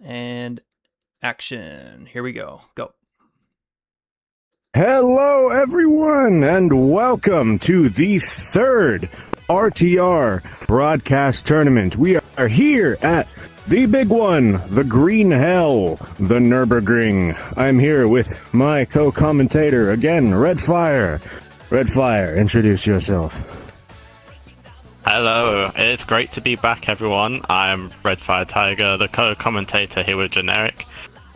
And action. Here we go. Go. Hello, everyone, and welcome to the third RTR broadcast tournament. We are here at the big one, the Green Hell, the Nürburgring. I'm here with my co-commentator, again, Red Fire. Red Fire, introduce yourself. Hello, it's great to be back, everyone. I'm Red Fire Tiger, the co-commentator here with Generic,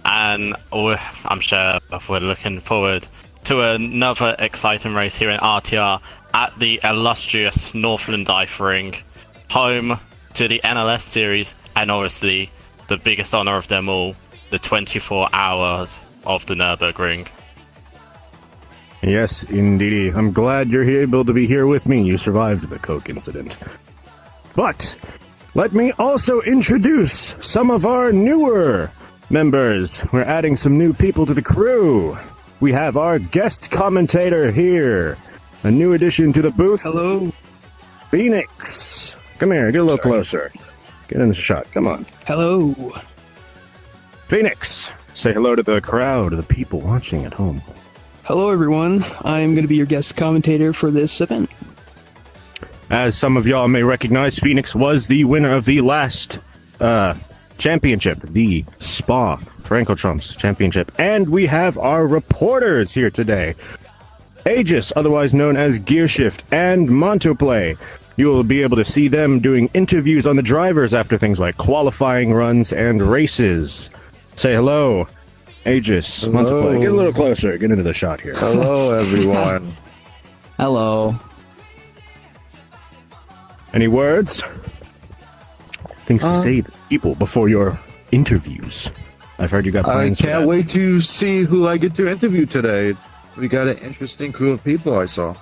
and I'm sure we're looking forward to another exciting race here in RTR at the illustrious Northland Ice Ring, home to the NLS series, and obviously the biggest honor of them all, the 24 hours of the Nürburgring. Yes, indeed. I'm glad you're able to be here with me. You survived the Coke incident. But let me also introduce some of our newer members. We're adding some new people to the crew. We have our guest commentator here. A new addition to the booth. Hello. Phoenix. Come here, get a little closer. Get in the shot, come on. Hello. Phoenix, say hello to the crowd, to the people watching at home. Hello, everyone. I'm going to be your guest commentator for this event. As some of y'all may recognize, Phoenix was the winner of the last championship, the Spa Franco-Trumps Championship. And we have our reporters here today. Aegis, otherwise known as Gearshift, and Montoplay. You will be able to see them doing interviews on the drivers after things like qualifying runs and races. Say hello, Aegis. Hello. Montoplay. Get a little closer. Get into the shot here. Hello, everyone. Hello. Any words? Things to say to people before your interviews. I've heard you got I plans. can't wait to see who I get to interview today. We got an interesting crew of people I saw.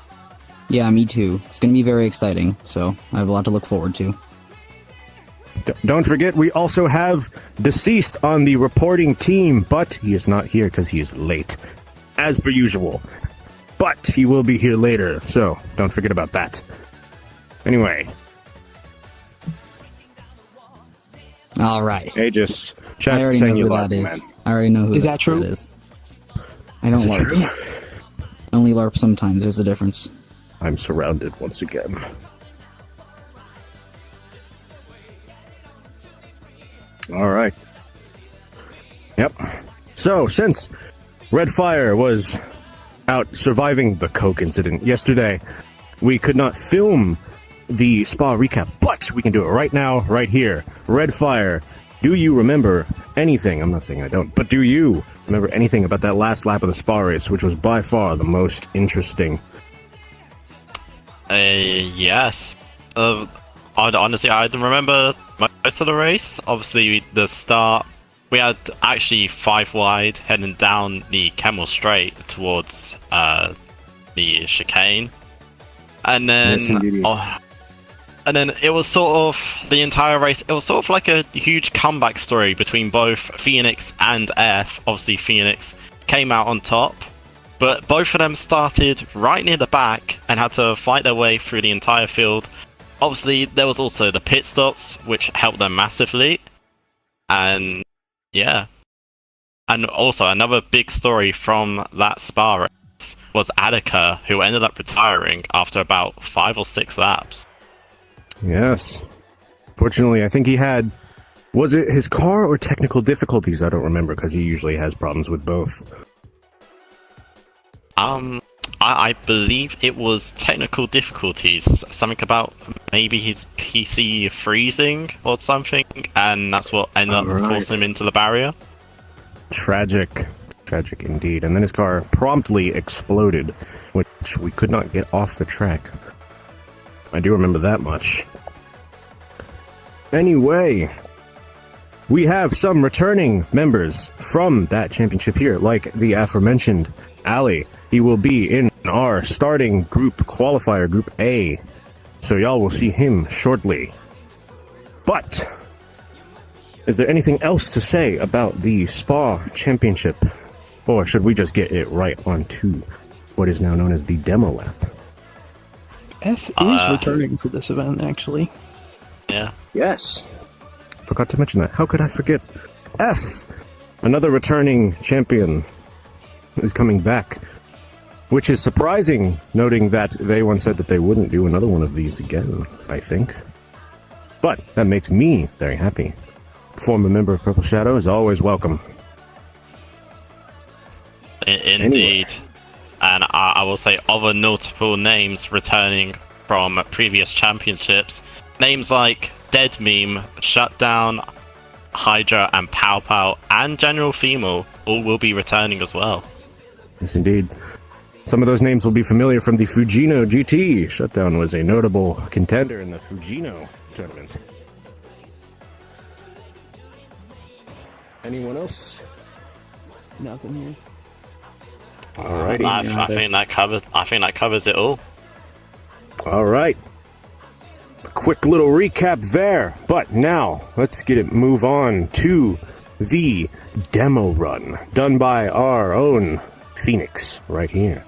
Yeah, me too. It's going to be very exciting, so I have a lot to look forward to. Don't forget, we also have Deceased on the reporting team, but he is not here because he is late, as per usual. But he will be here later, so don't forget about that. Anyway. All right. Aegis, chat I already saying know you who love that me, is. man. I already know who Is that true? is. I don't Is it LARP. true? I only LARP sometimes. There's a difference. I'm surrounded once again. Alright. Yep. So, since Red Fire was out surviving the Coke incident yesterday, we could not film the Spa recap, but we can do it right now, right here. Red Fire, do you remember anything? I'm not saying I don't, but do you remember anything about that last lap of the Spa race, which was by far the most interesting? Yes. Honestly, I remember most of the race. Obviously, the start, we had actually 5 wide heading down the Camel Straight towards the chicane. And then, Yes, and then it was sort of, the entire race, it was sort of like a huge comeback story between both Phoenix and F. Obviously, Phoenix came out on top, but both of them started right near the back and had to fight their way through the entire field. Obviously, there was also the pit stops, which helped them massively. And, yeah. And also, another big story from that Spa race was Alyca, who ended up retiring after about 5 or 6 laps. Yes. Fortunately, I think he had... Was it his car or technical difficulties? I don't remember, because he usually has problems with both. I believe it was technical difficulties. Something about maybe his PC freezing or something, and that's what ended up forcing him into the barrier. Tragic. Tragic indeed. And then his car promptly exploded, which we could not get off the track. I do remember that much. Anyway, we have some returning members from that championship here, like the aforementioned Ali. He will be in our starting group qualifier, Group A. So y'all will see him shortly. But, is there anything else to say about the Spa Championship? Or should we just get it right onto what is now known as the demo lap? F is returning for this event, actually. Yeah. Yes. Forgot to mention that. How could I forget? F, another returning champion, is coming back. Which is surprising, noting that they once said that they wouldn't do another one of these again, I think. But that makes me very happy. Former member of Purple Shadow is always welcome. Indeed. Anyway. And I will say other notable names returning from previous championships. Names like Dead Meme, Shutdown, Hydra, and Pow Pow, and General Female all will be returning as well. Yes, indeed. Some of those names will be familiar from the Fujino GT. Shutdown was a notable contender in the Fujino tournament. Anyone else? Nothing here. Alrighty. I think that covers it all. All right. A quick little recap there. But now, let's move on to the demo run done by our own Phoenix right here.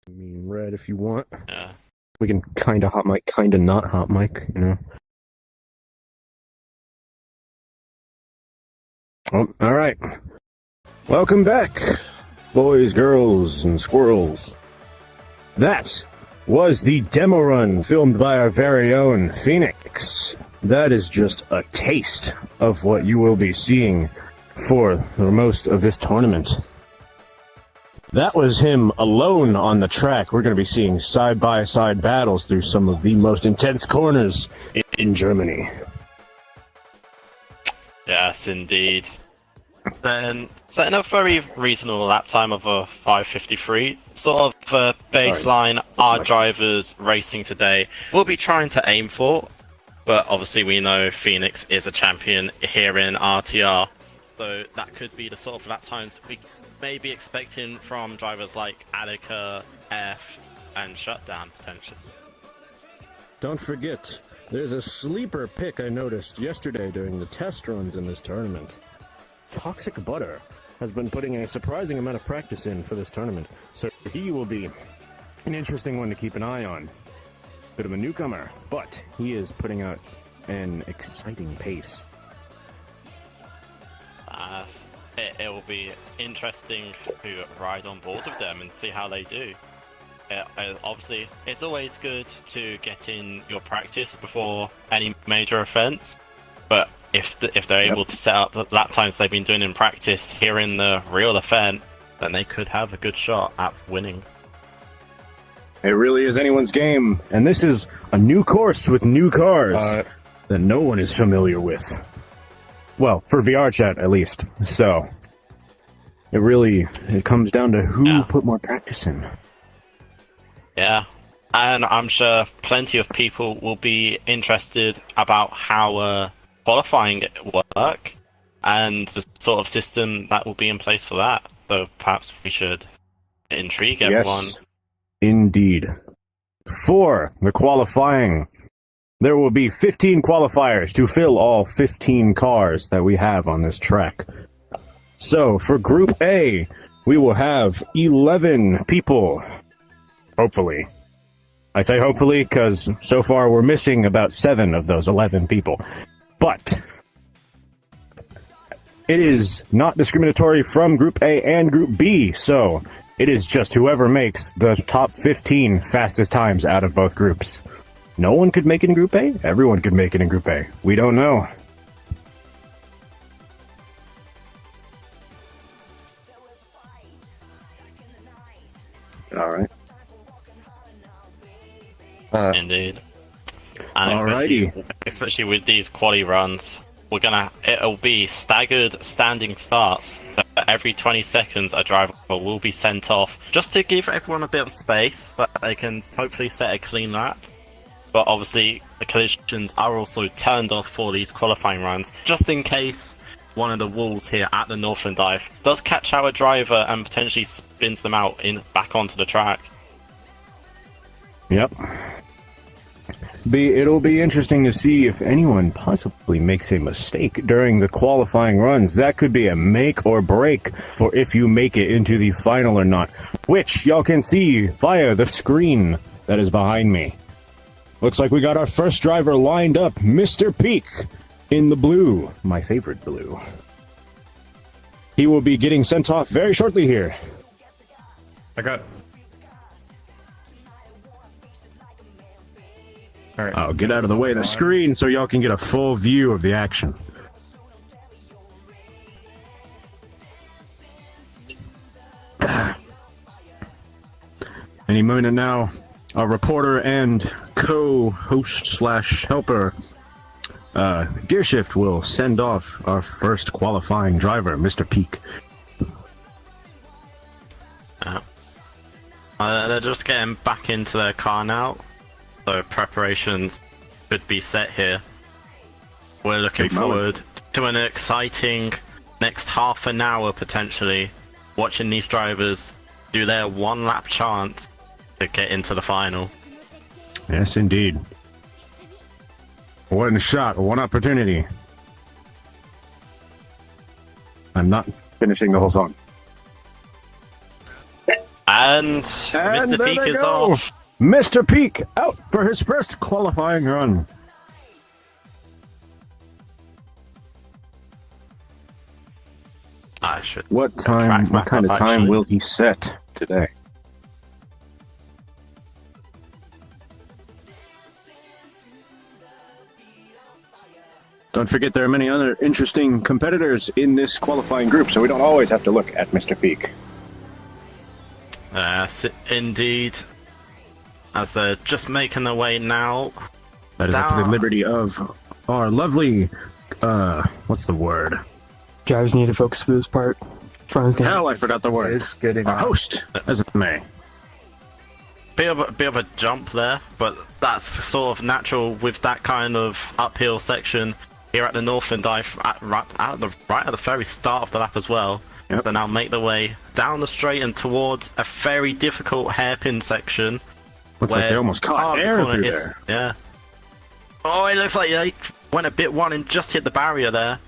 mean red if you want. Yeah. We can kind of hot mic, kind of not hot mic, you know. Oh, all right. Welcome back, boys, girls, and squirrels. That was the demo run filmed by our very own Phoenix. That is just a taste of what you will be seeing for the most of this tournament. That was him alone on the track. We're going to be seeing side-by-side battles through some of the most intense corners in Germany. Yes, indeed. Then setting a very reasonable lap time of a 5:53, sort of baseline our drivers racing today will be trying to aim for, but obviously we know Phoenix is a champion here in RTR, so that could be the sort of lap times we may be expecting from drivers like Alyca, F, and Shutdown potentially. Don't forget, there's a sleeper pick I noticed yesterday during the test runs in this tournament. Toxic Butter has been putting a surprising amount of practice in for this tournament, so he will be an interesting one to keep an eye on. Bit of a newcomer, but he is putting out an exciting pace. It will be interesting to ride on board with them and see how they do. Obviously, it's always good to get in your practice before any major events, but if they're able to set up the lap times they've been doing in practice here in the real event, then they could have a good shot at winning. It really is anyone's game, and this is a new course with new cars that no one is familiar with. Well, for VRChat at least. So it comes down to who put more practice in. Yeah, and I'm sure plenty of people will be interested about how qualifying work and the sort of system that will be in place for that. So perhaps we should intrigue everyone. Yes, indeed. For the qualifying, there will be 15 qualifiers to fill all 15 cars that we have on this track. So, for Group A, we will have 11 people. Hopefully. I say hopefully because so far we're missing about 7 of those 11 people. But it is not discriminatory from Group A and Group B, so it is just whoever makes the top 15 fastest times out of both groups. No one could make it in Group A? Everyone could make it in Group A. We don't know. Alright. Indeed. And especially with these quali runs, it'll be staggered standing starts. Every 20 seconds a driver will be sent off, just to give everyone a bit of space, but they can hopefully set a clean lap. But obviously the collisions are also turned off for these qualifying runs, just in case one of the walls here at the Northland Dive does catch our driver and potentially spins them out back onto the track. Yep. It'll be interesting to see if anyone possibly makes a mistake during the qualifying runs. That could be a make or break for if you make it into the final or not, which y'all can see via the screen that is behind me. Looks like we got our first driver lined up, Mr. Peak, in the blue, my favorite blue. He will be getting sent off very shortly here. Alright. I'll get out of the way of the screen so y'all can get a full view of the action. Any moment now, our reporter and co-host / helper, Gearshift will send off our first qualifying driver, Mr. Peak. They're just getting back into their car now, so preparations could be set here. We're looking forward to an exciting next half an hour potentially, watching these drivers do their one lap chance to get into the final. Yes, indeed. One shot, one opportunity. I'm not finishing the whole song. And And Mr. there Peak they is go. off. Mr. Peak out for his first qualifying run. I should. What track time? What back kind of up, time actually. will he set today? Don't forget there are many other interesting competitors in this qualifying group, so we don't always have to look at Mr. Peak. Yes, indeed. As they're just making their way now. That is up to the Down. liberty of our lovely, what's the word? Drivers need to focus for this part. Front is Hell, I forgot the word. It's getting Our host, Ezume. Bit of a jump there, but that's sort of natural with that kind of uphill section here at the Northland Dive, right at the very start of the lap as well. Yep. They now make their way down the straight and towards a very difficult hairpin section. Looks like they where almost caught part of the air corner through is- there. Yeah. Oh, it looks like they went a bit one and just hit the barrier there.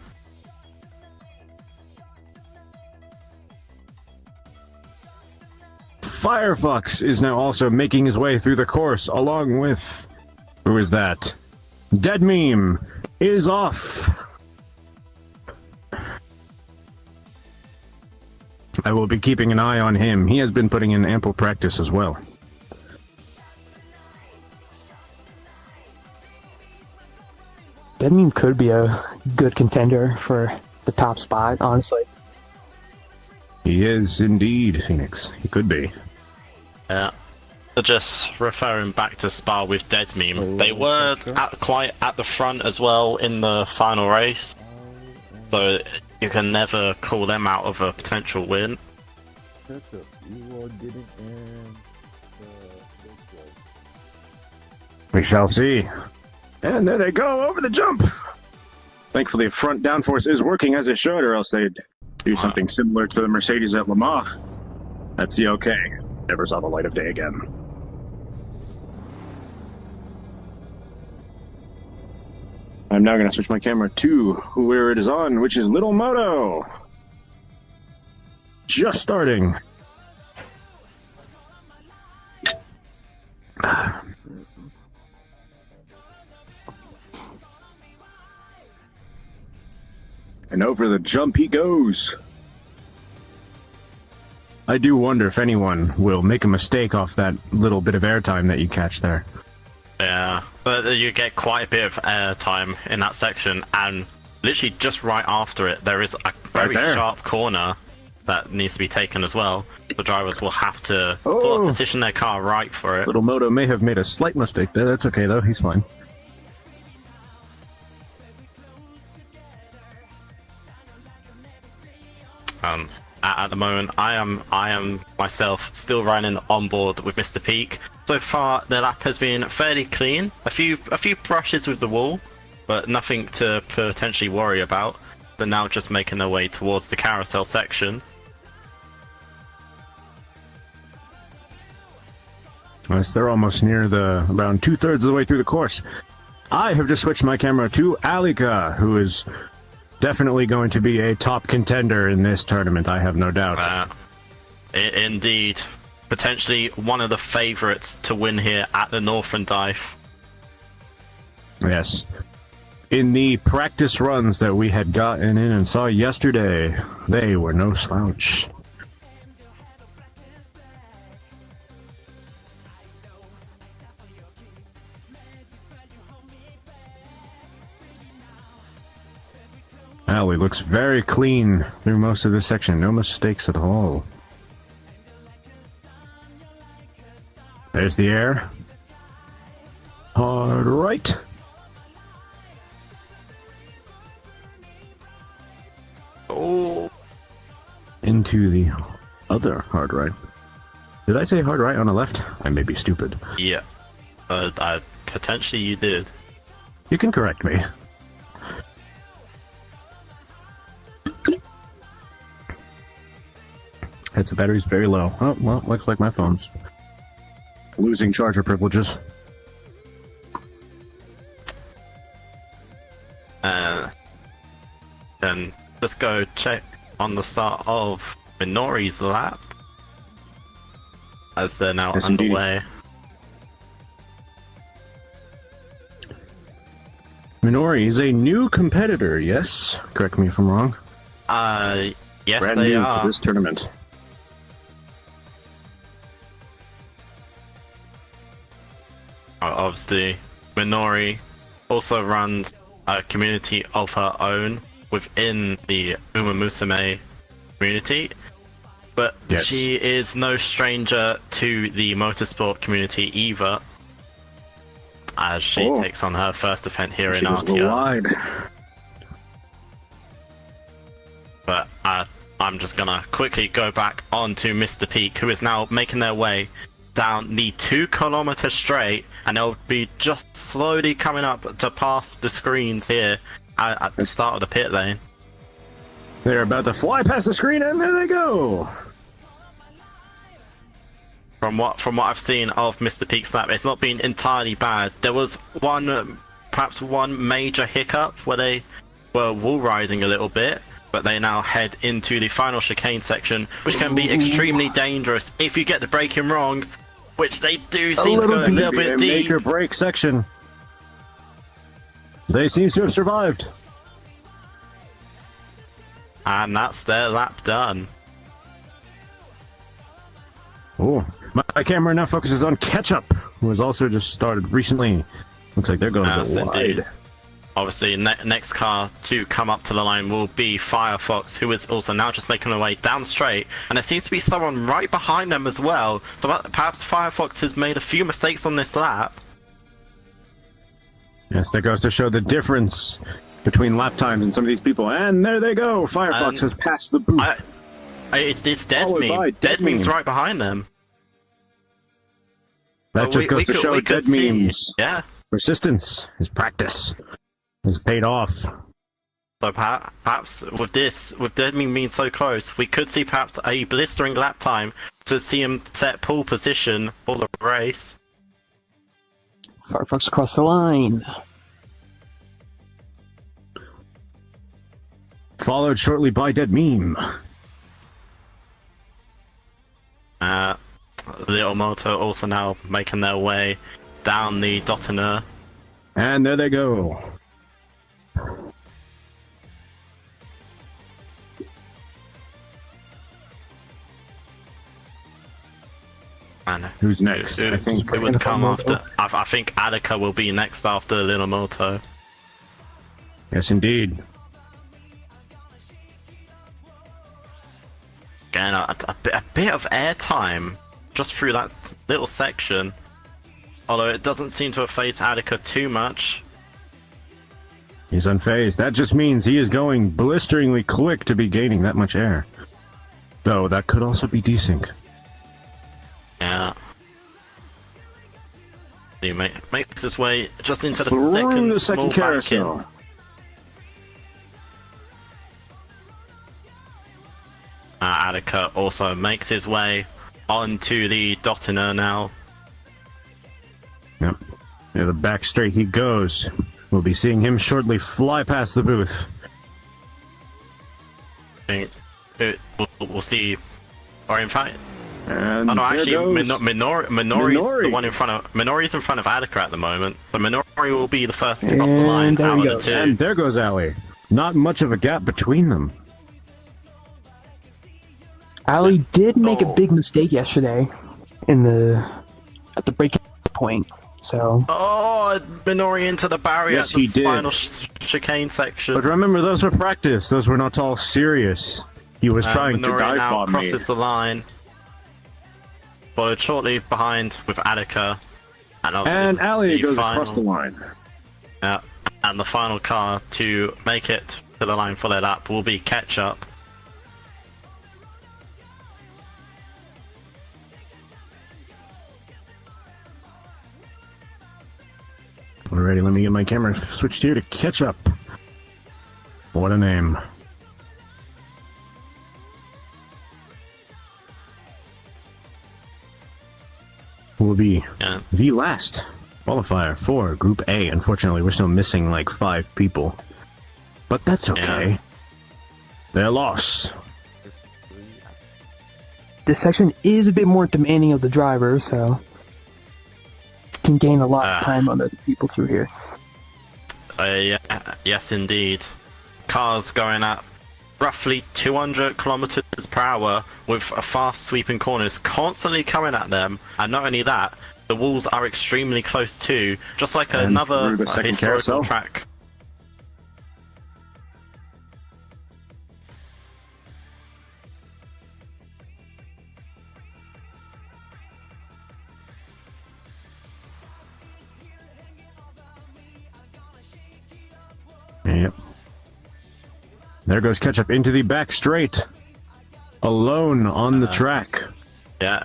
Firefox is now also making his way through the course, along with... Who is that? Dead Meme is off. I will be keeping an eye on him. He has been putting in ample practice as well. That meme could be a good contender for the top spot, honestly. He is indeed, Phoenix. He could be. Yeah. So just referring back to Spa with Dead Meme, they were quite at the front as well in the final race, so you can never call them out of a potential win. We shall see. And there they go, over the jump! Thankfully, front downforce is working as it should, or else they'd do something similar to the Mercedes at Le Mans. That's the okay. Never saw the light of day again. I'm now going to switch my camera to where it is on, which is Little Moto. Just starting. And over the jump he goes. I do wonder if anyone will make a mistake off that little bit of airtime that you catch there. Yeah, but you get quite a bit of air time in that section, and literally just right after it, there is a very there. sharp corner that needs to be taken as well. The drivers will have to sort Oh. of position their car right for it. Little Moto may have made a slight mistake there. That's okay though, he's fine. At the moment, I am myself still riding on board with Mr. Peak. So far, the lap has been fairly clean. A few brushes with the wall, but nothing to potentially worry about. They're now just making their way towards the carousel section. Yes, they're almost near around 2/3 of the way through the course. I have just switched my camera to Alyca, who is definitely going to be a top contender in this tournament, I have no doubt. Indeed. Potentially one of the favourites to win here at the Northland Dive. Yes. In the practice runs that we had gotten in and saw yesterday, they were no slouch. Ally looks very clean through most of this section. No mistakes at all. There's the air. Hard right. Oh. Into the other hard right. Did I say hard right on the left? I may be stupid. Yeah. Potentially you did. You can correct me. The battery's very low. Oh, well, looks like my phone's losing charger privileges. Then let's go check on the start of Minori's lap. as they're now Yes, indeed. underway. Minori is a new competitor, yes? Correct me if I'm wrong. Yes, Brand they new are. to this tournament. Obviously, Minori also runs a community of her own within the Uma Musume community, but Yes. she is no stranger to the motorsport community either, as she Oh. takes on her first event here She in goes a little RTR. wide. But I'm just gonna quickly go back onto Mr. Peak, who is now making their way down the 2 kilometer straight, and they'll be just slowly coming up to pass the screens here at the start of the pit lane. They're about to fly past the screen, and there they go. From what I've seen of Mr. Peak's lap, it's not been entirely bad. There was perhaps one major hiccup where they were wall riding a little bit, but they now head into the final chicane section, which can be extremely dangerous if you get the braking wrong, which they do seem to go a little bit A deep. make or break section. They seem to have survived. And that's their lap done. Oh, my camera now focuses on Ketchup, who has also just started recently. Looks like they're going a Yes, bit indeed. wide. Obviously, next car to come up to the line will be Firefox, who is also now just making their way down straight. And there seems to be someone right behind them as well. So perhaps Firefox has made a few mistakes on this lap. Yes, that goes to show the difference between lap times and some of these people. And there they go. Firefox And has passed the booth. It's Dead Followed by Meme. Dead Dead Meme's Meme. right behind them. That But just goes to show we could Dead see- Meme's Yeah. persistence, his practice, has paid off. So perhaps with Dead Meme being so close, we could see perhaps a blistering lap time to see him set pole position for the race. Firefox across the line. Followed shortly by Dead Meme. Little Moto also now making their way down the Dottener. And there they go. And Who's next? Who, I think who would come after? I think Alyca will be next after Little Moto. Yes, indeed. Again, a bit of airtime just through that little section. Although it doesn't seem to have phased Alyca too much. He's unfazed. That just means he is going blisteringly quick to be gaining that much air. Though that could also be desync. Yeah. He makes his way just into the Through second the small second carousel. back in. Alyca also makes his way onto the Dottener now. Yep. Yeah, the back straight he goes. We'll be seeing him shortly fly past the booth. We'll see. Or in fact, And oh no, there actually, goes Minori's the Minori. one in front of Minori's in front of Alyca at the moment. But Minori will be the first to cross the line And there out he of the goes. two. And there goes Ali. Not much of a gap between them. Ali did make a Oh. big mistake yesterday at the breaking point. So Oh, Minori into the barrier Yes, at the he did. final chicane section. But remember, those were practice. Those were not all serious. He was trying to Minori dive now bomb me. crosses the line. Followed shortly behind with Alyca. And, obviously And Ali the goes final, across the line. Yeah, and the final car to make it to the line for their lap will be Ketchup. Alrighty, let me get my camera switched here to catch up. What a name. Who will be Yeah. the last qualifier for Group A? Unfortunately, we're still missing like 5 people. But that's okay. Yeah. Their loss. this section is a bit more demanding of the driver, so can gain a lot of time on the people through here. Yes, indeed. Cars going at roughly 200 kilometers per hour with a fast sweeping corners constantly coming at them, and not only that, the walls are extremely close too, just like And another through the second historical carousel. track. Yep. There goes Ketchup into the back straight. Alone on the track. Yeah,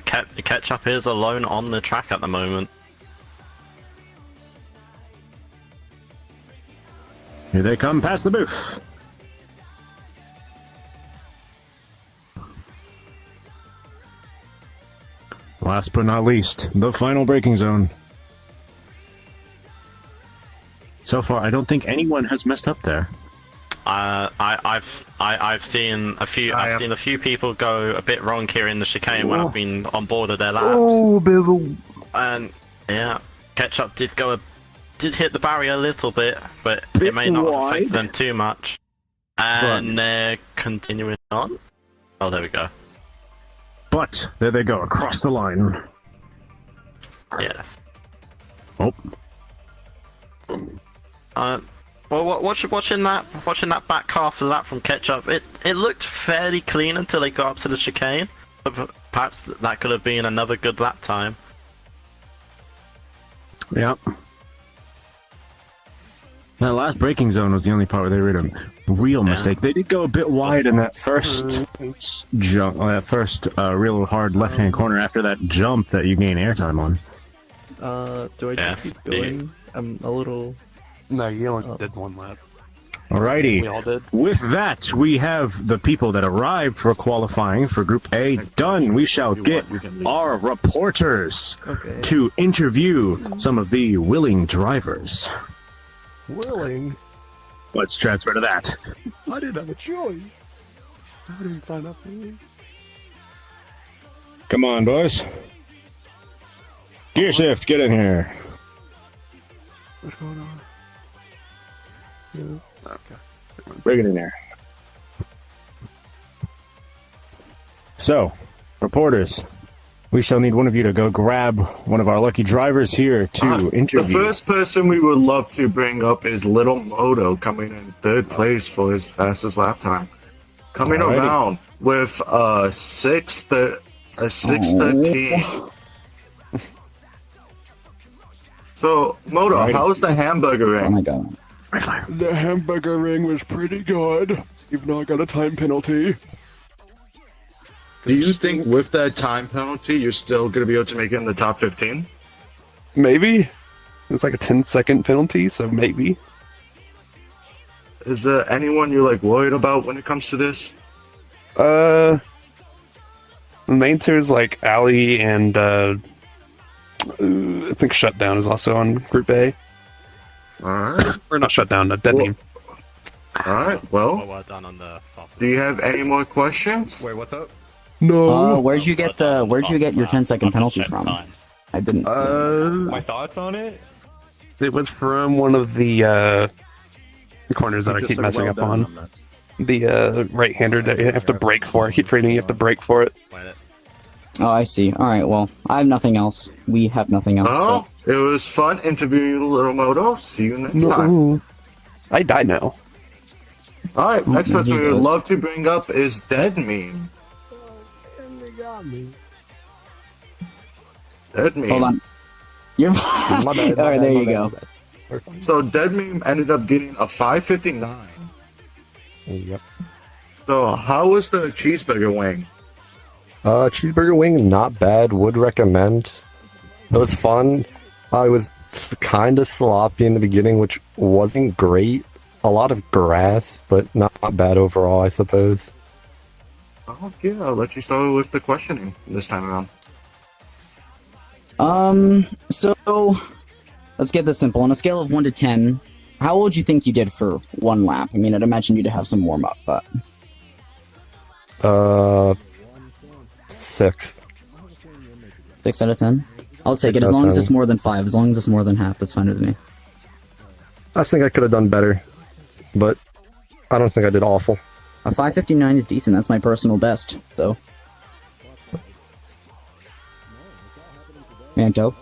Ketchup is alone on the track at the moment. Here they come past the booth. Last but not least, the final braking zone. So far, I don't think anyone has messed up there. I've seen a few people go a bit wrong here in the chicane when I've been on board of their laps. Oh, bit of a... And yeah, Ketchup did hit the barrier a little bit, but it may not have affected them too much. And they're continuing on. Oh, there we go. But there they go, across the line. Yes. Oh. Well, watching that back half of that from Ketchup, it looked fairly clean until they got up to the chicane. But perhaps that could have been another good lap time. Yep. That last braking zone was the only part where they made a real mistake. They did go a bit wide in that first jump, real hard left-hand corner after that jump that you gain airtime on. Do I just keep going? I'm a little... No, you only did one lap. Alrighty. We all did. With that, we have the people that arrived for qualifying for Group A done. We shall get our reporters to interview some of the willing drivers. Willing? Let's transfer to that. I didn't have a choice. I didn't sign up for this. Come on, boys. Gear shift, get in here. What's going on? Yeah. Okay. Bring it in there. So, reporters, we shall need one of you to go grab one of our lucky drivers here to interview. The first person we would love to bring up is Little Moto, coming in third place for his fastest lap time. Coming around with a 6:13. So, Moto, how's the hamburger ring? Oh my god. The hamburger ring was pretty good, even though I got a time penalty. Do you think with that time penalty, you're still going to be able to make it in the top 15? Maybe. It's like a 10-second penalty, so maybe. Is there anyone you're like worried about when it comes to this? The main two is like Ali and I think Shutdown is also on Group A. Alright. Or not Shutdown, Dead Meme. Alright, well, done on the do you have any more questions? Wait, what's up? No. Where'd you get your 10-second penalty from? I didn't see My thoughts on it? It was from one of the corners that I keep messing up on. The right-hander that you have to brake for. I keep reading you have to brake for it. Oh, I see. Alright, well, I have nothing else. We have nothing else. Oh, it was fun interviewing you, Little Moto. See you next time. I die now. Alright, next person we would goes. love to bring up is Dead Meme. They got me. Dead Meme. Hold on. You're... My bad, Alright, there you go. So Dead Meme ended up getting a 5:59. Yep. So how was the cheeseburger wing? Cheeseburger wing, not bad. Would recommend. It was fun. I was kind of sloppy in the beginning, which wasn't great. A lot of grass, but not bad overall, I suppose. Oh yeah, I'll let you start with the questioning this time around. So let's get this simple. On a scale of 1 to 10, how would you think you did for one lap? I mean, I'd imagine you'd have some warm up, but 6. 6 out of 10. I'll take it 6 as out of long as 10. it's more than 5. As long as it's more than half, that's fine with me. I think I could have done better, but I don't think I did awful. A 559 is decent. That's my personal best. So, man, dope.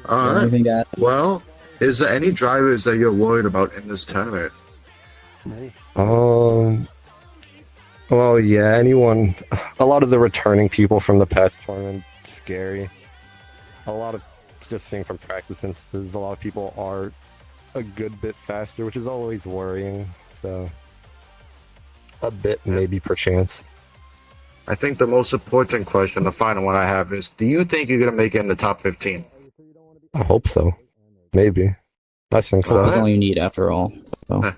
Alright. Anything to add? Well, is there any drivers that you're worried about in this tournament? Well, yeah, anyone. A lot of the returning people from the past tournament, scary. A lot of, just seeing from practice instances, a lot of people are a good bit faster, which is always worrying, so a bit maybe perchance. I think the most important question, the final one I have is, do you think you're going to make it in the top 15? I hope so. Maybe. I think so. That's all you need after all. So.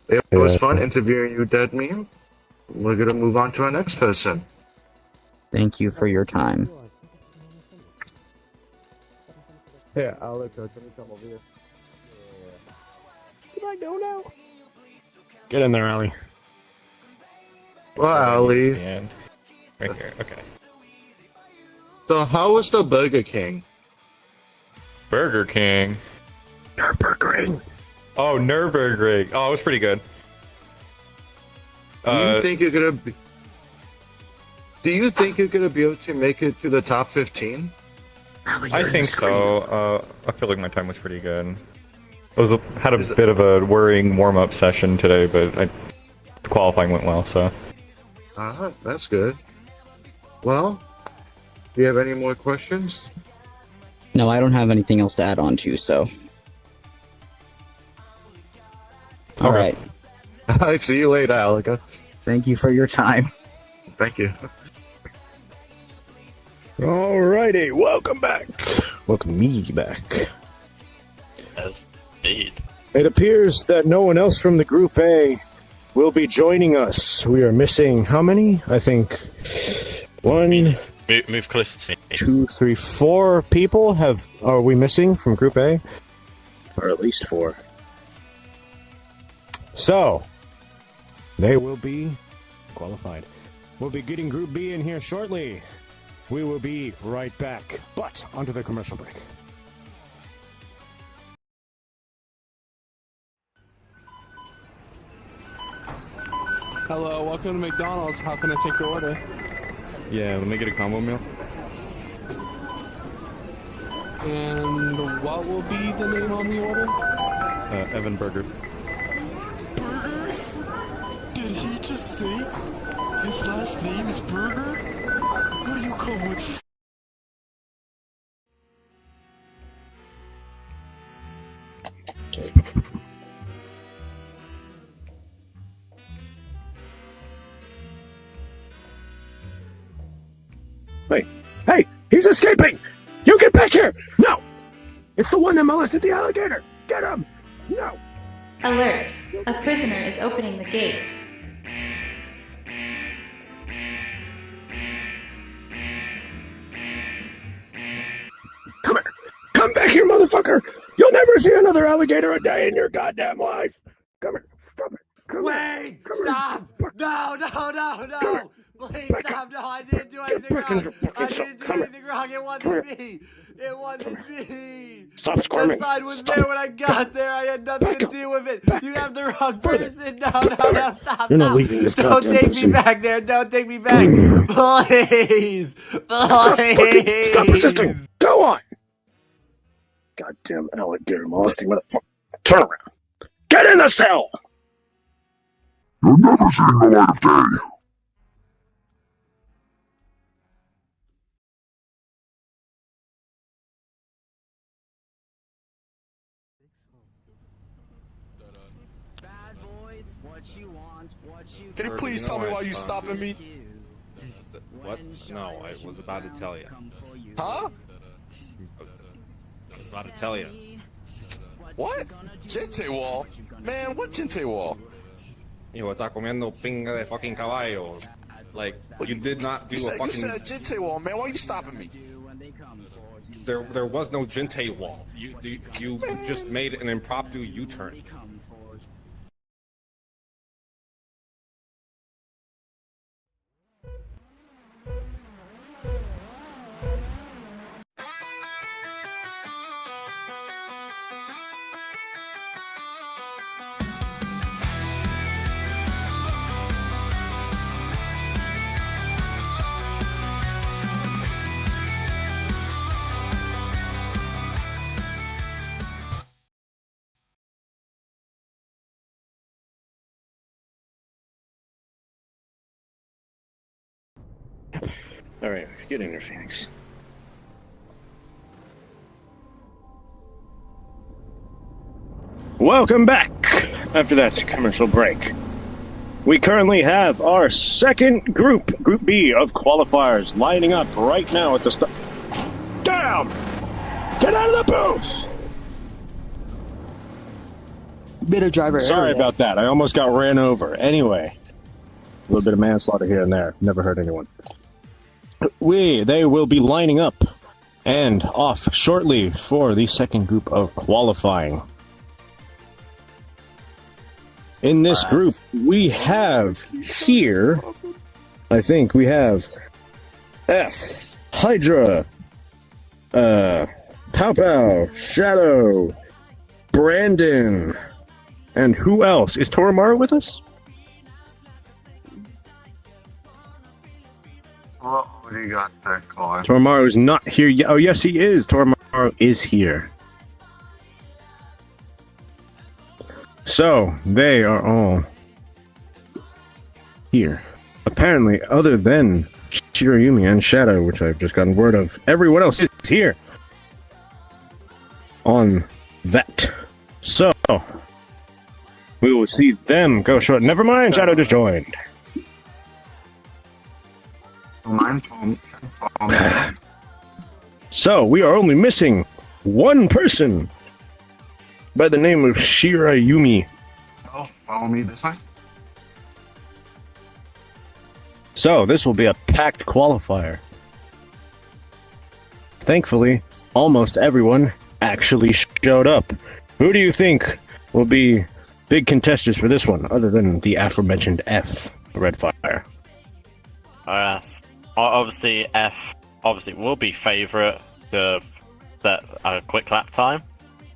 It was fun interviewing you, Dead Meme. We're going to move on to our next person. Thank you for your time. Yeah, Alyca, can you come over here? Can I go now? Get in there, Ali. Well, Ali, Stand. Right here. Okay. so how was the Burger King? Burger King. Nürburgring. Oh, Nürburgring. Oh, it was pretty good. Do you think you're going to be... Do you think you're going to be able to make it to the top 15? I think so. I feel like my time was pretty good. Had a bit of a worrying warm-up session today, but the qualifying went well, so. That's good. Well, do you have any more questions? No, I don't have anything else to add on to, so. Alright. Alright, see you later, Alyca. Thank you for your time. Thank you. Alrighty, welcome back. Welcome me back. Yes, indeed. It appears that no one else from the Group A will be joining us. We are missing how many? I think 1, Move closer to me. 2, 3, 4 people are we missing from Group A? Or at least 4. So, they will be qualified. We'll be getting Group B in here shortly. We will be right back, but onto the commercial break. Hello, welcome to McDonald's. How can I take your order? Yeah, let me get a combo meal. And what will be the name on the order? Evan Burger. Burger? Did he just say his last name is Burger? What do you come with? Hey, he's escaping! You get back here! No! It's the one that molested the alligator! Get him! No! Alert! A prisoner is opening the gate. Come here! Come back here, motherfucker! You'll never see another alligator a day in your goddamn life! Come here! Stop it! Come Wait! Come Stop! No! Please stop! No, I didn't do anything wrong! I didn't do anything wrong! It wasn't me! It wasn't me! Stop squirming! The sign was there when I got there! I had nothing to do with it! You have the wrong person! No, stop! You're not leaving this Don't goddamn take pussy. me back there! Don't take me back! Please! Please! Stop resisting! Go on! Goddamn alligator molesting motherfucker! Turn around! Get in the cell! You're never seeing the light of day! Can you please tell me why you stopping me? What? No, I was about to tell you. Huh? I was about to tell you. What? Jintei wall? Man, what Jintei wall? You were comiendo pinga de fucking caballo. Like, you did not do a fucking... You said Jintei wall, man. Why are you stopping me? There was no Jintei wall. You just made an impromptu U-turn. Alright, get in there, Phoenix. Welcome back after that commercial break. We currently have our second group, Group B of qualifiers, lining up right now at the start. Damn! Get out of the booth! Bit of driver Sorry area. about that. I almost got ran over. Anyway, a little bit of manslaughter here and there. Never hurt anyone. They will be lining up and off shortly for the second group of qualifying. In this group, we have here, I think we have F, Hydra, Pow Pow, Shadow, Brandon, and who else? Is Toramaru with us? What do you got there, Colin? Toramaru is not here yet. Oh, yes, he is. Toramaru is here. So, they are all here. Apparently, other than Shirayumi and Shadow, which I've just gotten word of, everyone else is here on that. So, we will see them go short. Never mind, Shadow just joined. So, we are only missing one person by the name of Shirayumi. Oh, follow me this way. So, this will be a packed qualifier. Thankfully, almost everyone actually showed up. Who do you think will be big contestants for this one, other than the aforementioned F, Redfire? Obviously, F will be favourite to set a quick lap time.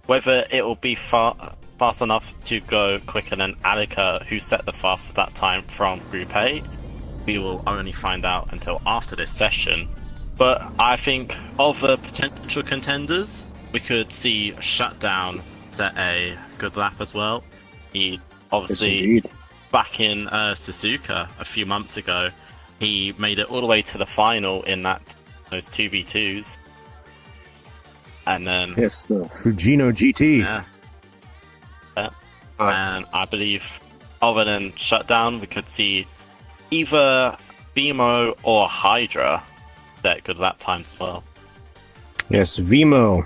Whether it will be fast enough to go quicker than Alyca, who set the fastest lap time from Group A, we will only find out until after this session. But I think of the potential contenders, we could see Shutdown set a good lap as well. He obviously, back in Suzuka a few months ago, he made it all the way to the final in those 2v2s. And then... Yes, the Fujino GT. Yeah. And I believe, other than Shutdown, we could see either Vimo or Hydra set good lap times as well. Yes, Vimo,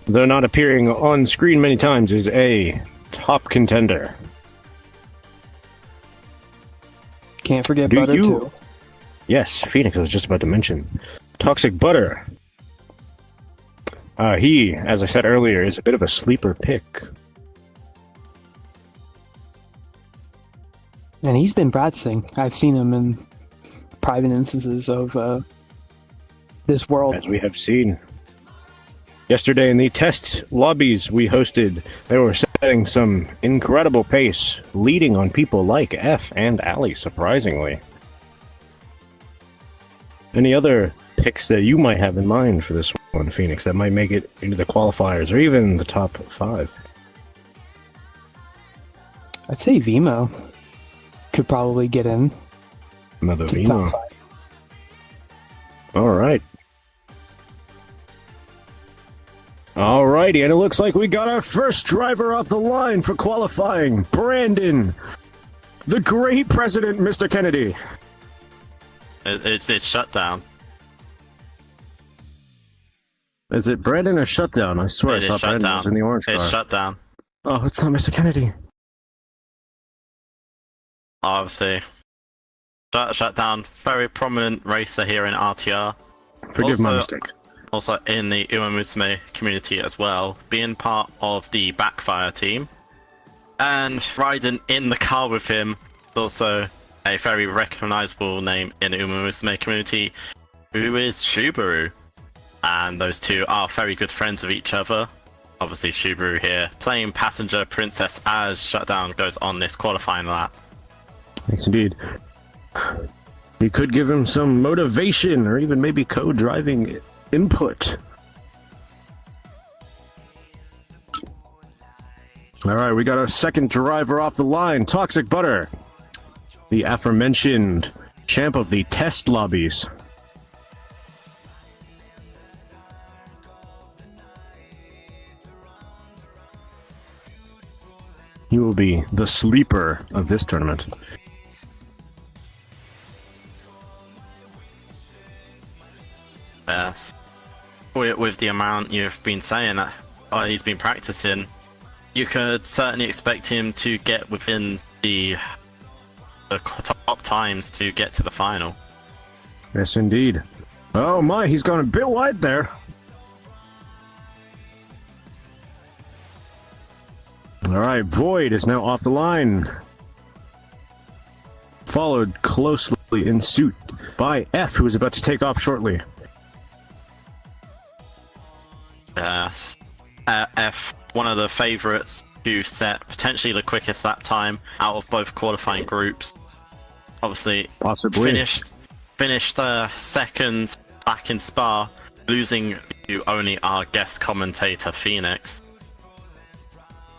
though not appearing on screen many times, is a top contender. Can't forget Butter, too. Yes, Phoenix, I was just about to mention. Toxic Butter. He, as I said earlier, is a bit of a sleeper pick. And he's been practicing. I've seen him in private instances of this world. As we have seen. Yesterday in the test lobbies we hosted, they were setting some incredible pace, leading on people like F and Ali, surprisingly. Any other picks that you might have in mind for this one, Phoenix, that might make it into the qualifiers or even the top 5? I'd say Vimo could probably get in. Another Vimo. Alright. Alrighty, and it looks like we got our first driver off the line for qualifying. Brandon, the great president, Mr. Kennedy. It's Shutdown. Is it Brandon or Shutdown? I swear I saw Brandon was in the orange car. It's Shutdown. Oh, it's not Mr. Kennedy. Obviously. Shutdown, very prominent racer here in RTR. Forgive my mistake. Also in the Umamusume community as well, being part of the Backfire team. And riding in the car with him is also a very recognizable name in the Umamusume community, who is Subaru. And those two are very good friends of each other. Obviously Subaru here, playing passenger princess as Shutdown goes on this qualifying lap. Yes, indeed. You could give him some motivation or even maybe co-driving input. Alright, we got our second driver off the line, Toxic Butter. The aforementioned champ of the test lobbies. He will be the sleeper of this tournament. Yes. With the amount you've been saying that he's been practicing, you could certainly expect him to get within the top times to get to the final. Yes, indeed. Oh my, he's gone a bit wide there. Alright, Void is now off the line. Followed closely in suit by F, who is about to take off shortly. Yes. F, one of the favourites to set potentially the quickest lap time out of both qualifying groups. Obviously, possibly finished second back in Spa, losing to only our guest commentator, Phoenix.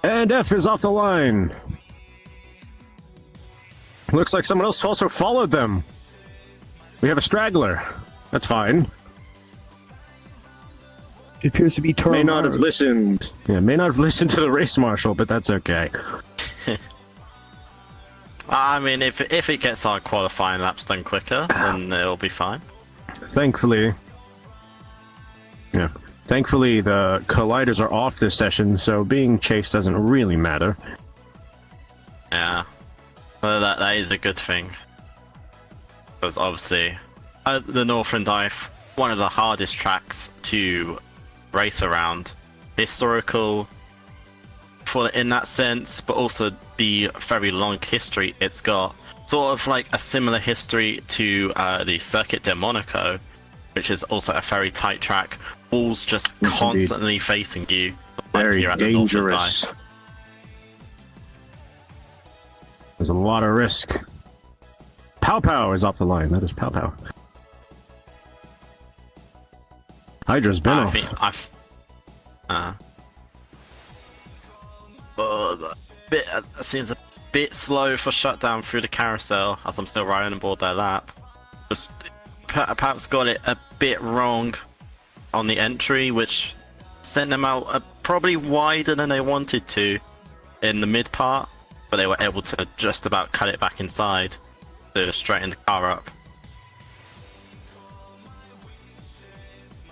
And F is off the line. Looks like someone else also followed them. We have a straggler. That's fine. It appears to be Toro. May not have listened. Yeah, may not have listened to the race marshal, but that's okay. I mean, if it gets our qualifying laps done quicker, then it'll be fine. Thankfully, Thankfully, the colliders are off this session, so being chased doesn't really matter. Yeah, well, that is a good thing. Because obviously, the Northern Dive, one of the hardest tracks to race around. Historical in that sense, but also the very long history it's got. Sort of like a similar history to the Circuit de Monaco, which is also a very tight track. Walls just constantly facing you. Very dangerous. There's a lot of risk. Pow Pow is off the line. That is Pow Pow. Hydra's been off. Seems a bit slow for shutdown through the carousel as I'm still riding aboard their lap. Just perhaps got it a bit wrong on the entry, which sent them out probably wider than they wanted to in the mid part, but they were able to just about cut it back inside to straighten the car up.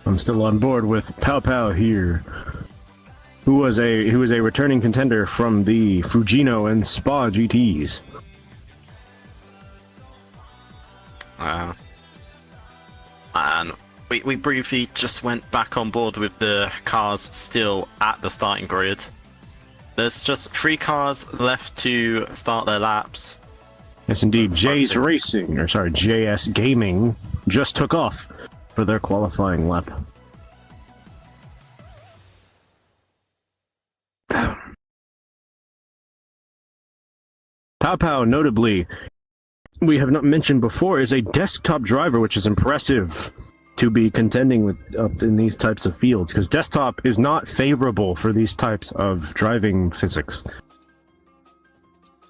I'm still on board with Pow Pow here, who was a returning contender from the Fujino and Spa GTs. And we briefly just went back on board with the cars still at the starting grid. There's just 3 cars left to start their laps. Yes, indeed. JS Gaming just took off for their qualifying lap. Pow Pow, notably, we have not mentioned before, is a desktop driver, which is impressive to be contending with in these types of fields, because desktop is not favorable for these types of driving physics.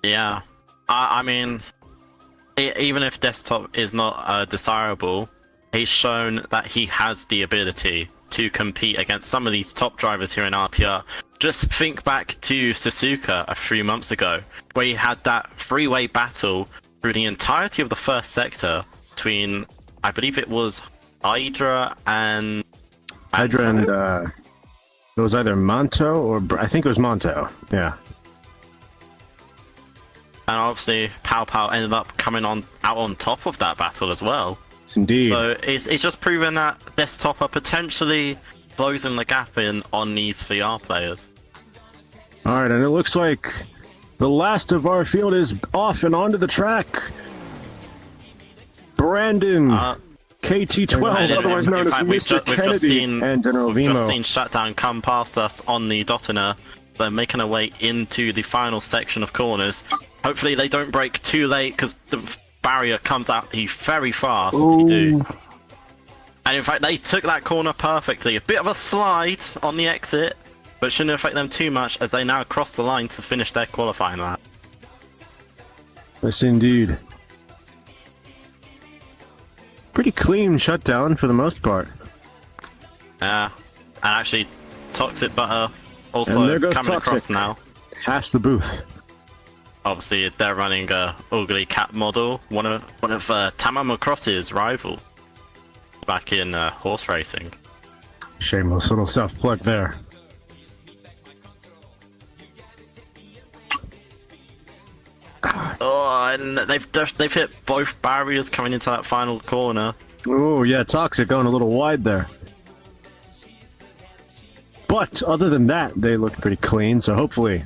Yeah, I mean, even if desktop is not desirable, he's shown that he has the ability to compete against some of these top drivers here in RTR. Just think back to Suzuka a few months ago, where he had that three-way battle through the entirety of the first sector between, I believe it was Hydra and it was either Monto or I think it was Monto. Yeah. And obviously, Pow Pow ended up coming out on top of that battle as well. Yes, indeed. So it's just proven that desktop are potentially closing the gap on these VR players. Alright, and it looks like the last of our field is off and onto the track. Brandon, KT12, otherwise known as Mr. Kennedy, and General Vimo. We've just seen Shutdown come past us on the Dottener. They're making their way into the final section of corners. Hopefully they don't break too late, because the barrier comes out very fast. You do. And in fact, they took that corner perfectly. A bit of a slide on the exit, but shouldn't affect them too much as they now cross the line to finish their qualifying lap. Yes, indeed. pretty clean shutdown for the most part. And actually, Toxic Butter also And there goes coming Toxic. across now. Past the booth. Obviously, they're running a ugly cat model, one of Tamama Cross's rival back in horse racing. Shameless little self-plug there. Oh, and they've hit both barriers coming into that final corner. Oh, yeah, Toxic going a little wide there. But other than that, they look pretty clean, so hopefully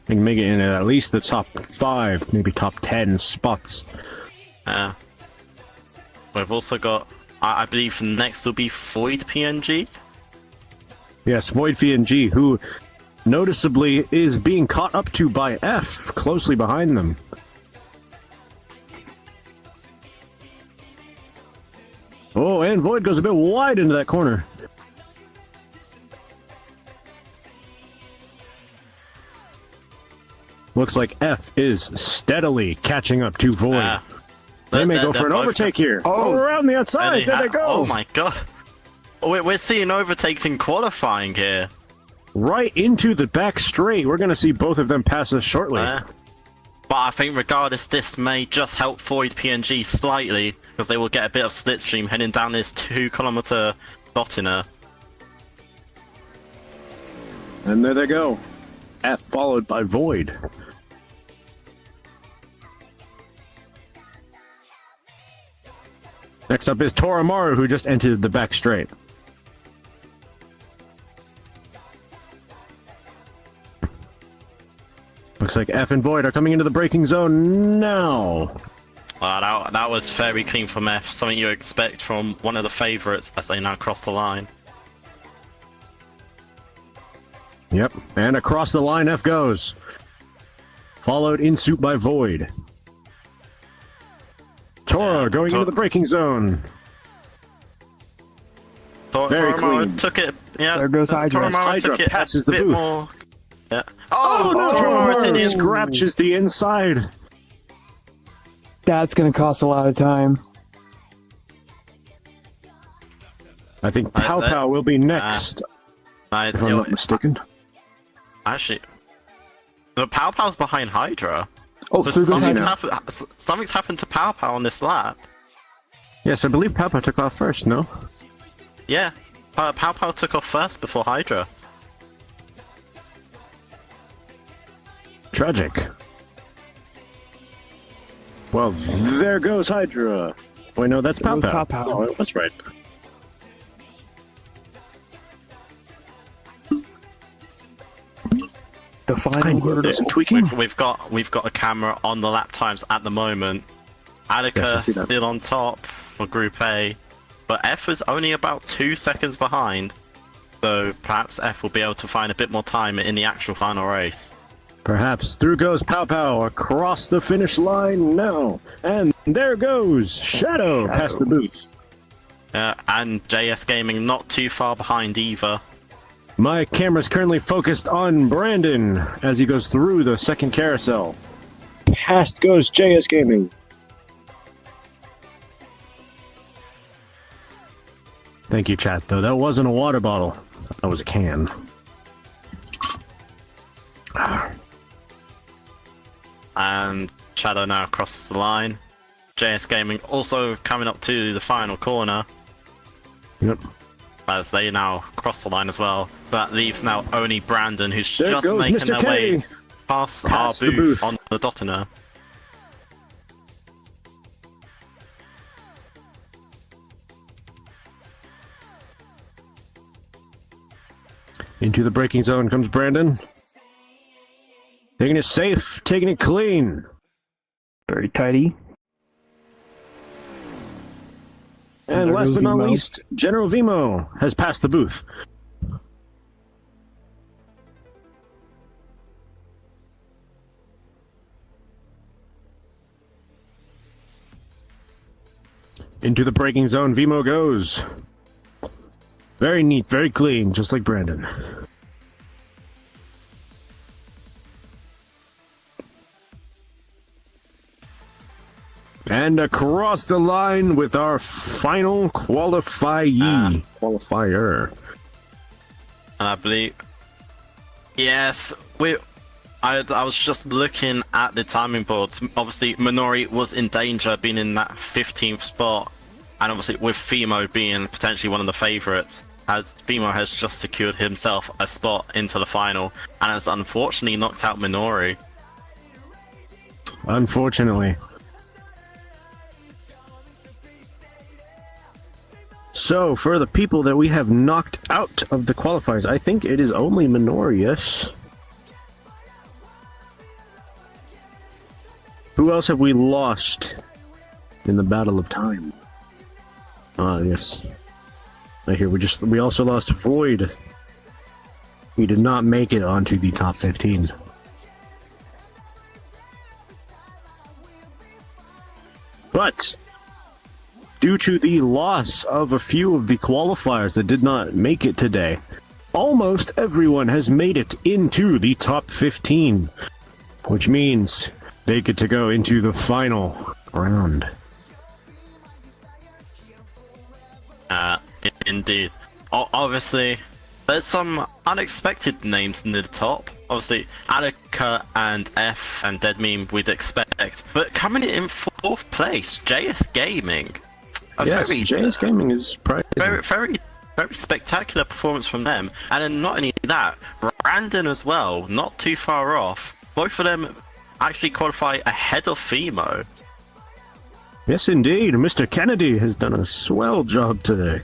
they can make it in at least the top 5, maybe top 10 spots. We've also got, I believe next will be Void PNG. Yes, Void PNG, who noticeably is being caught up to by F, closely behind them. Oh, and Void goes a bit wide into that corner. Looks like F is steadily catching up to Void. They may go for an overtake here. Oh, around the outside. There they go. Oh my god. We're seeing overtakes in qualifying here. Right into the back straight. We're going to see both of them pass us shortly. But I think regardless, this may just help Void PNG slightly, because they will get a bit of slipstream heading down this 2-kilometer dotiner. And there they go. F followed by Void. Next up is Toramaru, who just entered the back straight. Looks like F and Void are coming into the braking zone now. That was very clean from F, something you expect from one of the favourites as they now cross the line. Yep, and across the line F goes. Followed in suit by Void. Tora going into the braking zone. Very clean. Took it. Yeah. There goes Hydra. Hydra passes the booth. More, yeah. Oh no! Toramaru scratches the inside. That's going to cost a lot of time. I think Pow Pow will be next. If I'm not mistaken. Actually, the Pow Pow's behind Hydra. Oh, so something's happened to Pow Pow on this lap. Yes, I believe Pow Pow took off first, no? Yeah, Pow Pow took off first before Hydra. Tragic. Well, there goes Hydra. Wait, no, that's Pow Pow. Oh, that's right. The final hurdle. Tweaking. We've got a camera on the lap times at the moment. Alyca Yes, still on top for Group A, but F is only about 2 seconds behind. So perhaps F will be able to find a bit more time in the actual final race. Perhaps. Through goes Pow Pow across the finish line now. And there goes Shadow past the booth. And JS Gaming not too far behind either. My camera's currently focused on Brandon as he goes through the second carousel. Past goes JS Gaming. Thank you, chat, though. That wasn't a water bottle. That was a can. And Shadow now crosses the line. JS Gaming also coming up to the final corner. Yep. As they now cross the line as well. So that leaves now only Brandon, who's there just goes making Mr. their way past our the booth on the Dottener. Into the braking zone comes Brandon. Taking it safe, taking it clean. Very tidy. And there last goes but not Vimo. least, General Vimo has passed the booth. Into the braking zone, Vimo goes. Very neat, very clean, just like Brandon. And across the line with our final qualifier. And I believe... Yes, I was just looking at the timing boards. Obviously, Minori was in danger being in that 15th spot. And obviously, with Fimo being potentially one of the favourites, as Fimo has just secured himself a spot into the final and has unfortunately knocked out Minori. Unfortunately. So, for the people that we have knocked out of the qualifiers, I think it is only Minori, yes? Who else have we lost in the Battle of Time? Yes. Right here, we also lost Void. We did not make it onto the top 15. But due to the loss of a few of the qualifiers that did not make it today, almost everyone has made it into the top 15, which means they get to go into the final round. Indeed. Obviously, there's some unexpected names in the top. Obviously, Alyca and F and Dead Meme we'd expect. But coming in 4th place, JS Gaming. JS Gaming is surprising. Very spectacular performance from them. And then not only that, Brandon as well, not too far off. Both of them actually qualify ahead of Fimo. Yes, indeed. Mr. Kennedy has done a swell job today.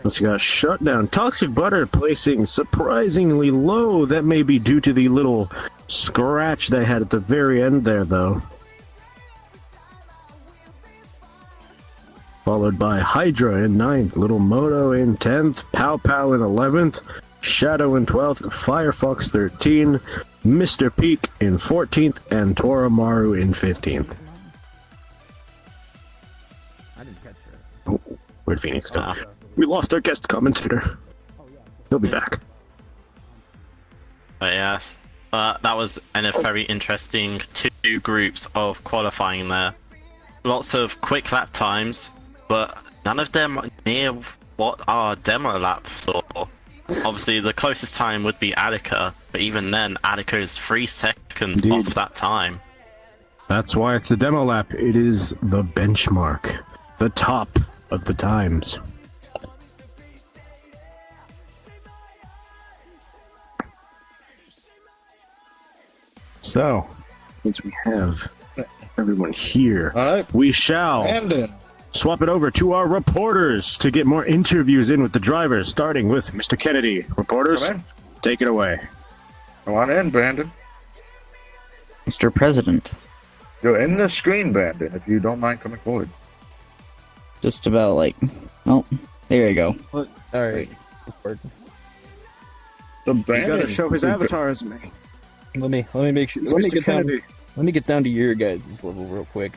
Let's got Shutdown. Toxic Butter placing surprisingly low. That may be due to the little scratch they had at the very end there, though. Followed by Hydra in 9th, Little Moto in 10th, Pow Pow in 11th, Shadow in 12th, Firefox 13, Mr. Peak in 14th, and Toramaru in 15th. I didn't catch her. Oh, where'd Phoenix go? We lost our guest commentator. He'll be back. But yes, that was a very interesting 2 groups of qualifying there. Lots of quick lap times, but none of them near what our demo lap saw. Obviously, the closest time would be Alyca, but even then, Alyca is 3 seconds off that time. That's why it's the demo lap. It is the benchmark, the top of the times. So, since we have everyone here, we shall swap it over to our reporters to get more interviews in with the drivers, starting with Mr. Kennedy. Reporters, take it away. Come on in, Brandon. Mr. President. You're in the screen, Brandon, if you don't mind coming forward. Just about like... Oh, there you go. Alright. The You gotta show his avatar as me. Let me make sure. Let me get down to your guys' level real quick,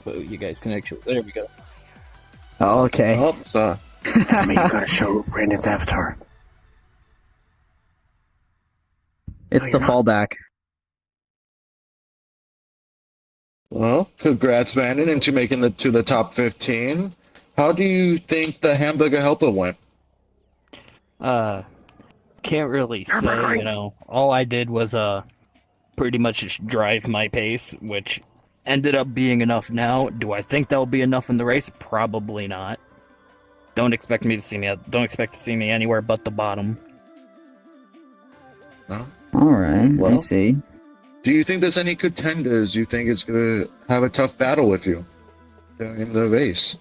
so you guys can actually. There we go. Oh, okay. That's me. You gotta show Brandon's avatar. It's the fallback. Well, congrats, Brandon, into making it to the top 15. How do you think the hamburger helper went? Can't really say, you know. All I did was pretty much just drive my pace, which ended up being enough now. Do I think that'll be enough in the race? Probably not. Don't expect to see me anywhere but the bottom. No? Alright, I see. Do you think there's any contenders you think is gonna have a tough battle with you in the race?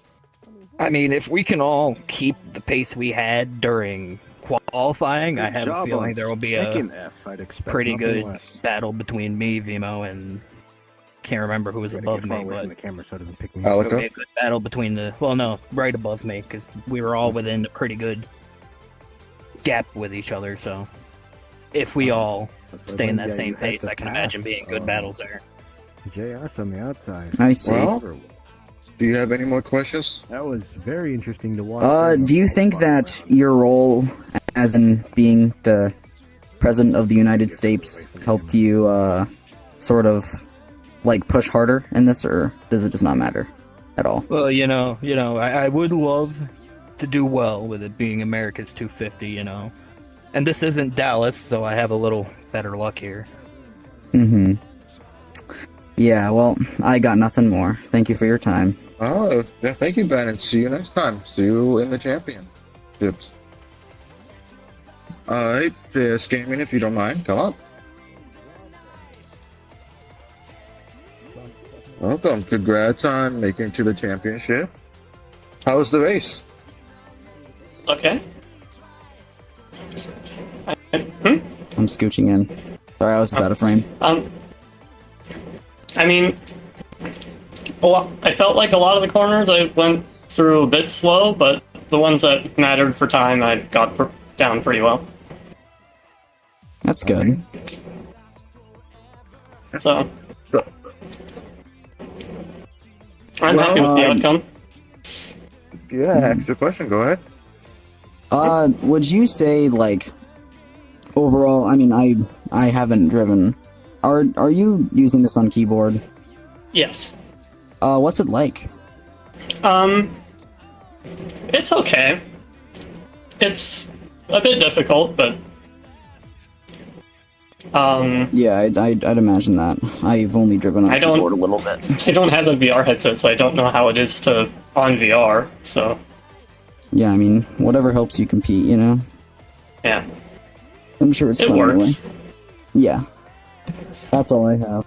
I mean, if we can all keep the pace we had during qualifying, I have a feeling there will be a pretty good battle between me, Vimo, and can't remember who was above me, but it'll be a good battle between right above me, because we were all within a pretty good gap with each other, so if we all stay in that same pace, I can imagine being good battles there. JS on the outside. I see. Well, do you have any more questions? That was very interesting to watch. Do you think that your role as in being the President of the United States helped you sort of like push harder in this, or does it just not matter at all? Well, I would love to do well with it being America's 250, And this isn't Dallas, so I have a little better luck here. Mm-hmm. Yeah, well, I got nothing more. Thank you for your time. Oh, yeah, thank you, Ben, and see you next time. See you in the championships. Alright, JS Gaming, if you don't mind, come up. Welcome. Congrats on making it to the championship. How was the race? Okay. I'm scooching in. Sorry, I was out of frame. I mean, I felt like a lot of the corners I went through a bit slow, but the ones that mattered for time I got down pretty well. That's good. So, I'm happy with the outcome. Yeah, ask your question, go ahead. Would you say, like, overall, I mean, I haven't driven. Are you using this on keyboard? Yes. What's it like? It's okay. It's a bit difficult, but yeah, I'd imagine that. I've only driven on keyboard a little bit. I don't have a VR headset, so I don't know how it is to on VR. So yeah, I mean, whatever helps you compete, Yeah. I'm sure it's it fun works. anyway. Yeah, that's all I have.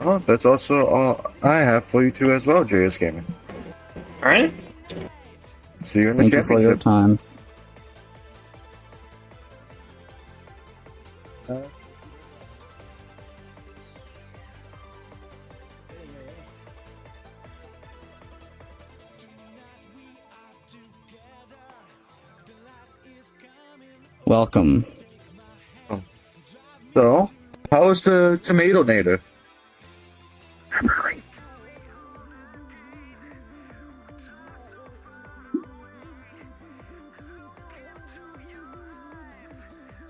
Oh, that's also all I have for you too as well, JS Gaming. All right. See you in the Thank you for your championship. time. Welcome. So, how is the tomato native? Nürburgring.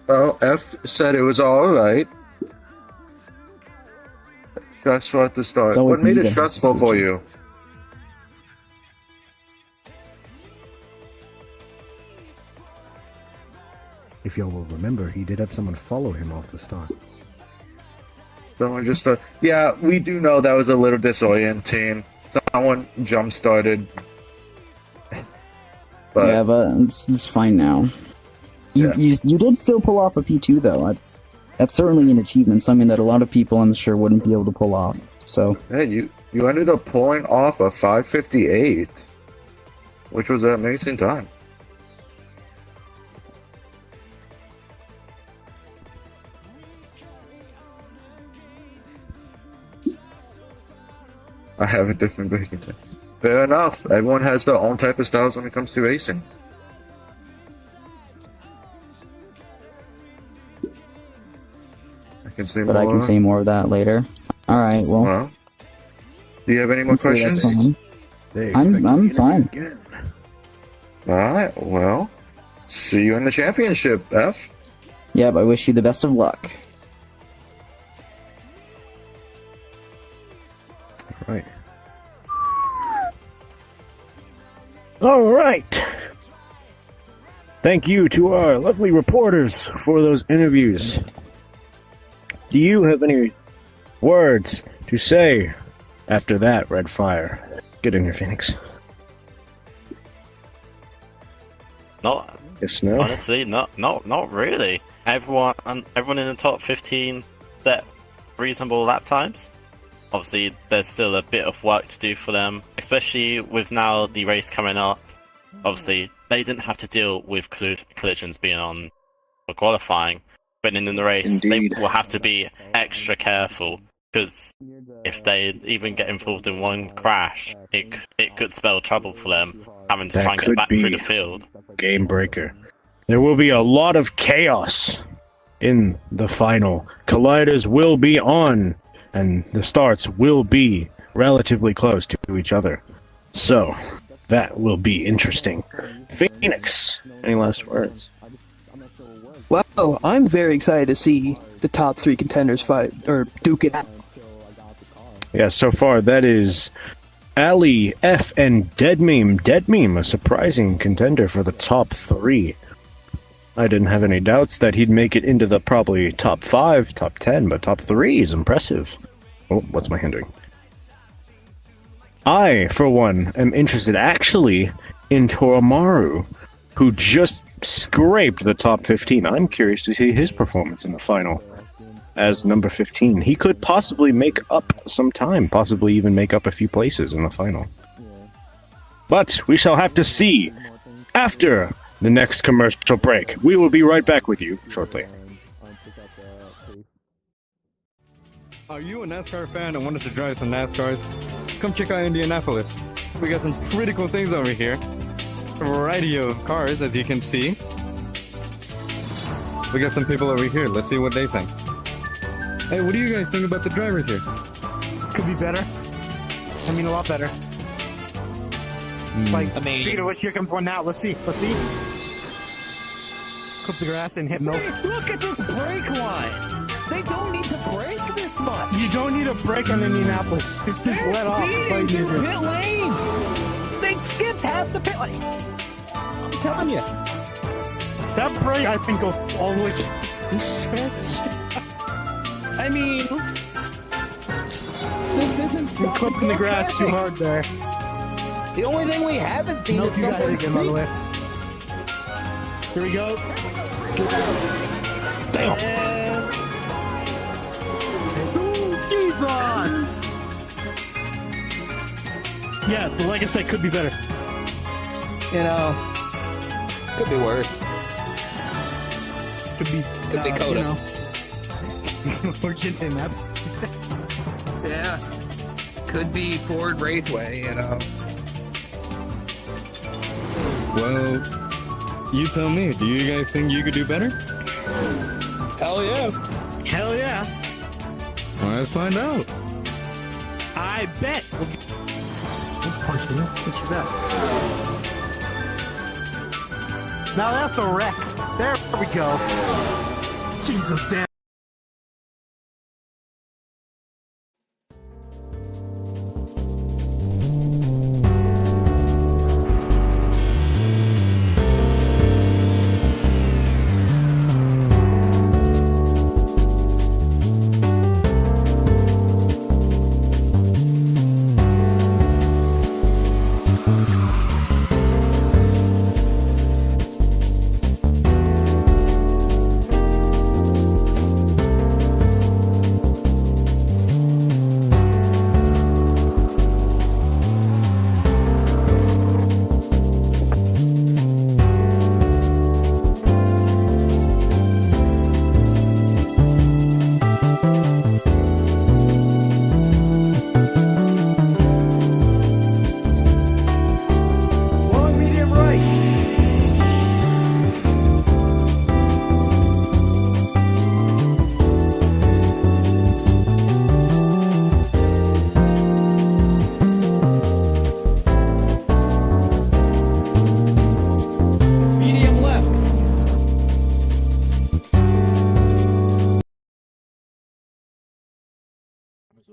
Well, F said it was alright. Stressful at the start. It's always What made me it that has to stressful for switch. you? If y'all will remember, he did have someone follow him off the start. Someone just yeah, we do know that was a little disorienting. Someone jump started. But Yeah, but it's fine now. You did still pull off a P2 though. That's certainly an achievement, something that a lot of people I'm sure wouldn't be able to pull off. So hey, you ended up pulling off a 5:58, which was an amazing time. I have a different breaking time. Fair enough. Everyone has their own type of styles when it comes to racing. I can say but more. I can say more of that later. All right. Well, do you have any more I'd say that's questions? fine. I'm fine. Alright, well, see you in the championship, F. Yep. I wish you the best of luck. Right. All right. Thank you to our lovely reporters for those interviews. Do you have any words to say after that, Red Fire? Get in here, Phoenix. Not. Yes, no. Honestly, not really. Everyone in the top 15 set reasonable lap times. Obviously, there's still a bit of work to do for them, especially with now the race coming up. Obviously, they didn't have to deal with collisions being on for qualifying, but in the race, Indeed. they will have to be extra careful, because if they even get involved in one crash, it could spell trouble for them, having to That try and get could back be through the field. Game breaker. There will be a lot of chaos in the final. Colliders will be on, and the starts will be relatively close to each other. So, that will be interesting. Phoenix, any last words? Well, I'm very excited to see the top 3 contenders fight, or duke it out. Yeah, so far that is Ali, F, and Dead Meme. Dead Meme, a surprising contender for the top 3. I didn't have any doubts that he'd make it into the probably top 5, top 10, but top 3 is impressive. Oh, what's my hand doing? I, for one, am interested actually in Toromaru, who just scraped the top 15. I'm curious to see his performance in the final as number 15. He could possibly make up some time, possibly even make up a few places in the final. But we shall have to see after the next commercial break. We will be right back with you shortly. Are you a NASCAR fan and wanted to drive some NASCARs? Come check out Indianapolis. We got some pretty cool things over here. A variety of cars, as you can see. We got some people over here. Let's see what they think. Hey, what do you guys think about the drivers here? Could be better. I mean, a lot better. Like, speaking of which, here comes one now. Let's see. Let's see. Clip the grass and hit milk. Look at this brake line. They don't need to brake this much. You don't need a brake on Indianapolis. It's just let off. Speeding through pit lane. They skipped half the pit lane. I'm telling you. That brake, I think, goes all the way to... I mean... This isn't... You're clipping the grass too hard there. The only thing we haven't seen is you got it again, by the way. Here we go. Damn. Jesus! Yeah, but like I said, could be better. You know, could be worse. Could be Coda. You know. Or Jintei maps. Yeah. Could be Ford Raceway, you know. Well, you tell me. Do you guys think you could do better? Hell yeah. Hell yeah. Well, let's find out. I bet. Punch me. What you bet? Now that's a wreck. There we go. Jesus damn.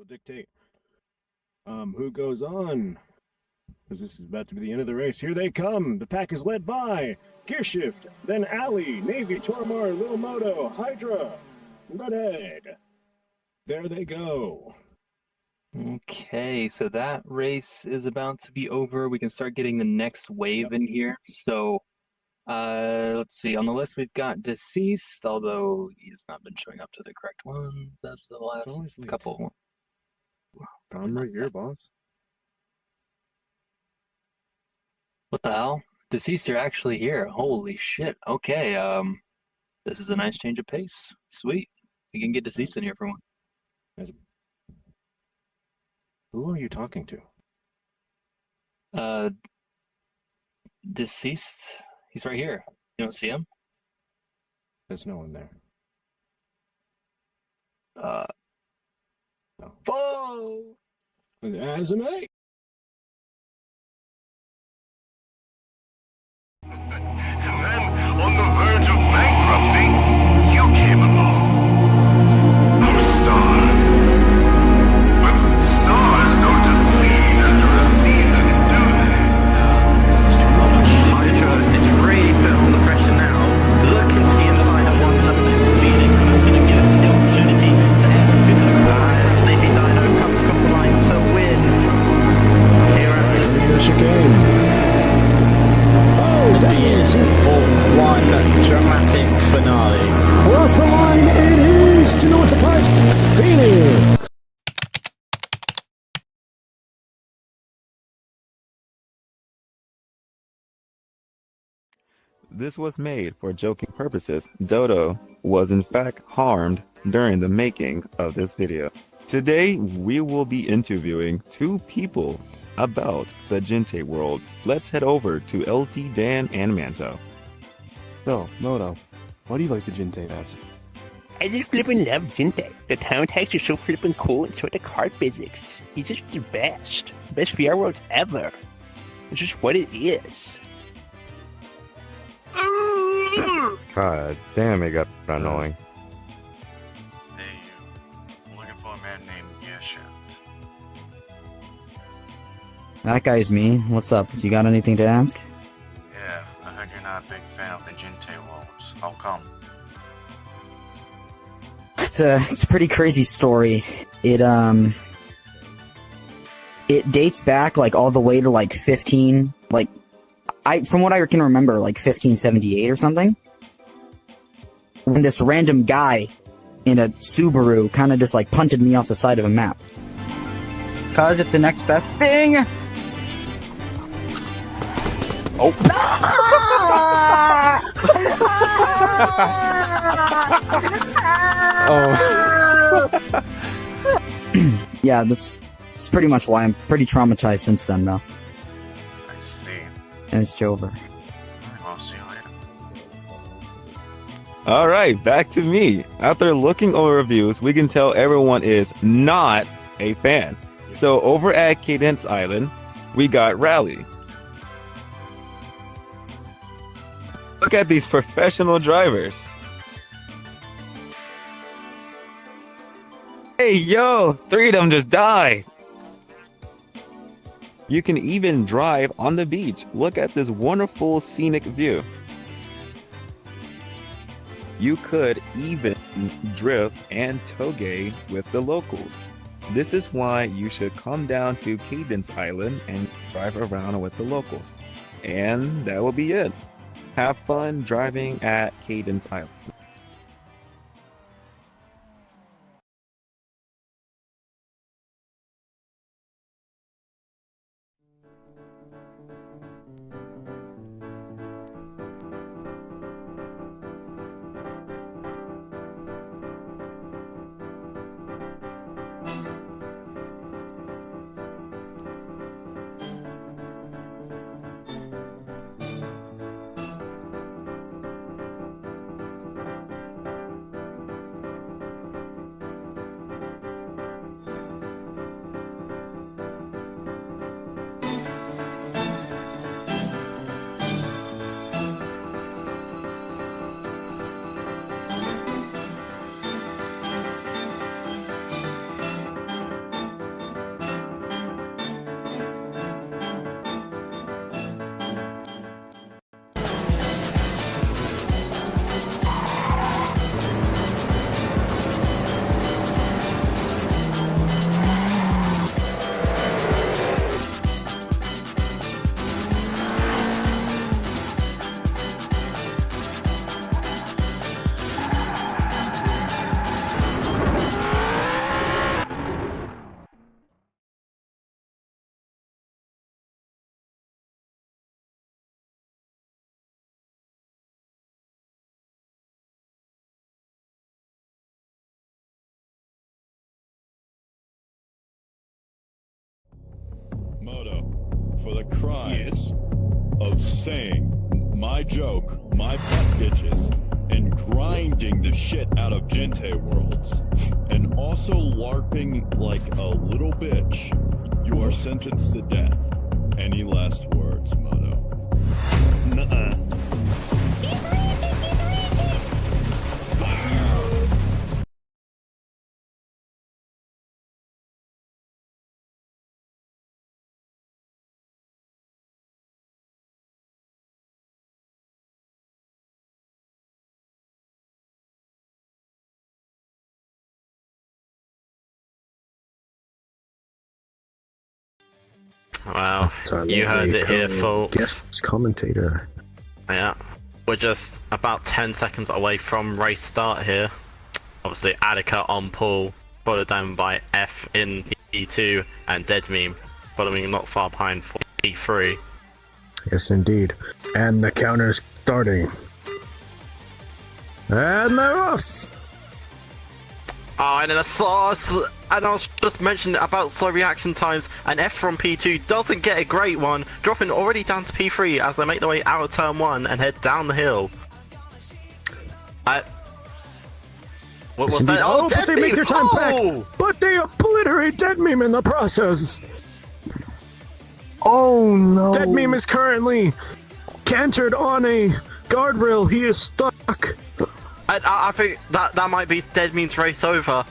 Dictate. Who goes on? Because this is about to be the end of the race. Here they come. The pack is led by Gearshift, then Ali, Navy, Tormar, Little Moto, Hydra, Redhead. There they go. Okay, so that race is about to be over. We can start getting the next wave in here. So, let's see. On the list, we've got Deceased, although he's not been showing up to the correct one. That's the last couple. I'm right here, boss. What the hell? Deceased, you're actually here. Holy shit. Okay, this is a nice change of pace. Sweet. We can get Deceased in here for one. Who are you talking to? Deceased. He's right here. You don't see him? There's no one there. No. Whoa! Ezume? And then, on the verge of bankruptcy, this was made for joking purposes. Dodo was in fact harmed during the making of this video. Today, we will be interviewing two people about the Jintei worlds. Let's head over to LT, Dan, and Manto. So, Moto, why do you like the Jintei apps? I just flippin' love Jintei. The town tags are so flippin' cool and so are the card physics. He's just the best. Best VR worlds ever. It's just what it is. God damn, it got annoying. Hey, I'm looking for a man named VRChat. That guy's me. What's up? You got anything to ask? Yeah, I heard you're not a big fan of the Jintei worlds. How come? It's a pretty crazy story. It dates back like all the way to like 15, like from what I can remember, like 1578 or something. When this random guy in a Subaru kind of just like punted me off the side of a map. Cause it's the next best thing. Oh. Yeah, it's pretty much why I'm pretty traumatized since then, though. I see. And it's over. I'll see you later. Alright, back to me. After looking over reviews, we can tell everyone is not a fan. So over at Cadence Island, we got Rally. Look at these professional drivers. Hey, yo! 3 of them just died! You can even drive on the beach. Look at this wonderful scenic view. You could even drift and toge with the locals. This is why you should come down to Cadence Island and drive around with the locals. And that will be it. Have fun driving at Cadence Island. Moto, for the crimes of saying my joke, my butt bitches, and grinding the shit out of Jintei worlds, and also LARPing like a little bitch, you are sentenced to death. Any last words, Moto? Nuh-uh. Wow, you heard it here, folks. Guest commentator. Yeah, we're just about 10 seconds away from race start here. Obviously, Alyca on pole, followed down by F in E2 and Dead Meme, following not far behind for E3. Yes, indeed. And the counter's starting. And they're off! Oh, and then and I was just mentioning about slow reaction times, and F from P2 doesn't get a great one, dropping already down to P3 as they make their way out of turn 1 and head down the hill. What was that? Oh, but they make their time back! But they obliterate Dead Meme in the process! Oh no! Dead Meme is currently cantered on a guardrail. He is stuck. I think that might be Dead Meme's race over.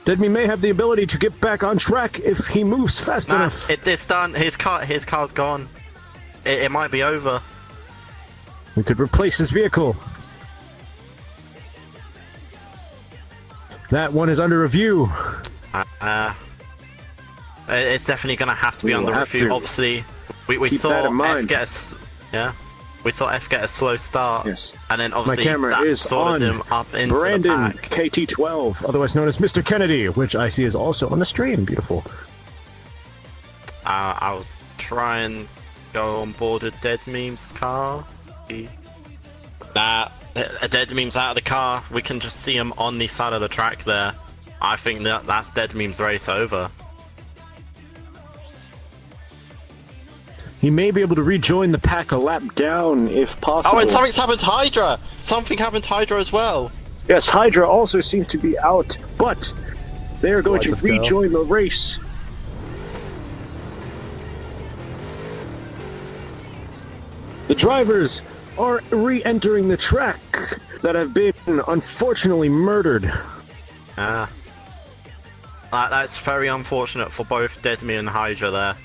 Dead Meme may have the ability to get back on track if he moves fast enough. It's done. His car's gone. It might be over. We could replace his vehicle. That one is under review. It's definitely going to have to be under review. Obviously, we saw F get we saw F get a slow start. Yes. And then My obviously camera that is sorted on him up into Brandon the pack. KT12, otherwise known as Mr. Kennedy, which I see is also on the stream. Beautiful. I was trying to go on board with Dead Meme's car. A Dead Meme's out of the car. We can just see him on the side of the track there. I think that's Dead Meme's race over. He may be able to rejoin the pack a lap down if possible. Oh, and something's happened to Hydra! Something happened to Hydra as well. Yes, Hydra also seems to be out, but they are going to rejoin the race. The drivers are re-entering the track that have been unfortunately murdered. That's very unfortunate for both Dead Meme and Hydra there.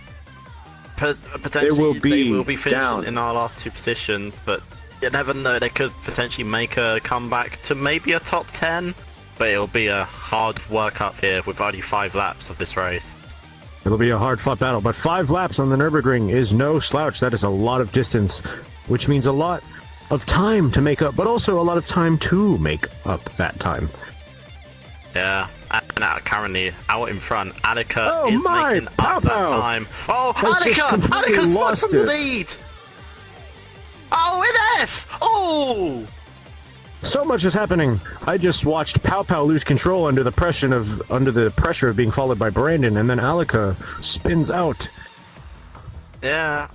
Potentially they will be finishing down in our last 2 positions, but you never know, they could potentially make a comeback to maybe a top 10, but it'll be a hard work up here with only 5 laps of this race. It'll be a hard-fought battle, but 5 laps on the Nürburgring is no slouch. That is a lot of distance, which means a lot of time to make up, but also a lot of time to make up that time. Yeah, and currently out in front, Alyca is making up that time. Oh, Alyca's spun from the lead! Oh, in F! Oh! So much is happening. I just watched Pow Pow lose control under the pressure of being followed by Brandon, and then Alyca spins out. Yeah,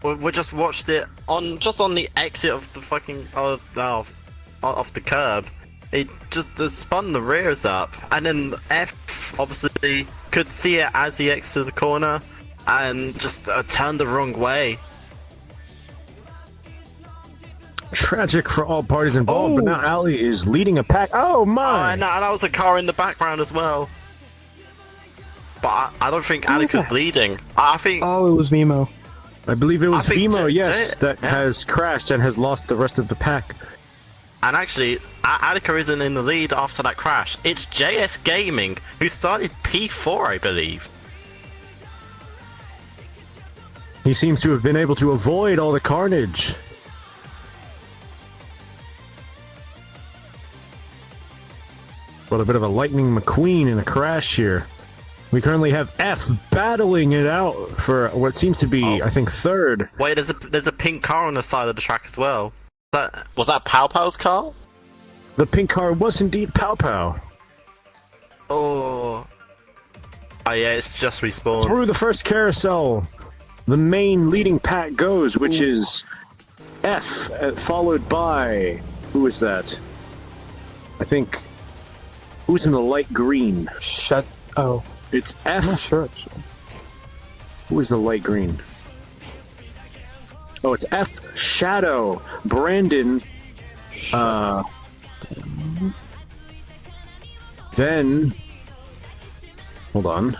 we just watched it on the exit of the fucking off the curb. It just spun the rears up, and then F obviously could see it as he exited the corner, and just turned the wrong way. Tragic for all parties involved, but now Ali is leading a pack. Oh my! And that was a car in the background as well. But I don't think Alyca's leading. I think. Oh, it was Vimo. I believe it was Vimo, yes, that has crashed and has lost the rest of the pack. And actually, Alyca isn't in the lead after that crash. It's JS Gaming, who started P4, I believe. He seems to have been able to avoid all the carnage. Well, a bit of a Lightning McQueen in a crash here. We currently have F battling it out for what seems to be, I think, third. Wait, there's a pink car on the side of the track as well. Was that Pow Pow's car? The pink car was indeed Pow Pow. Oh yeah, it's just respawned. Through the first carousel, the main leading pack goes, which is F, followed by... Who is that? I think... Who's in the light green? Oh. It's F. I'm not sure, actually. Who is the light green? Oh, it's F Shadow. Brandon. Then. Hold on.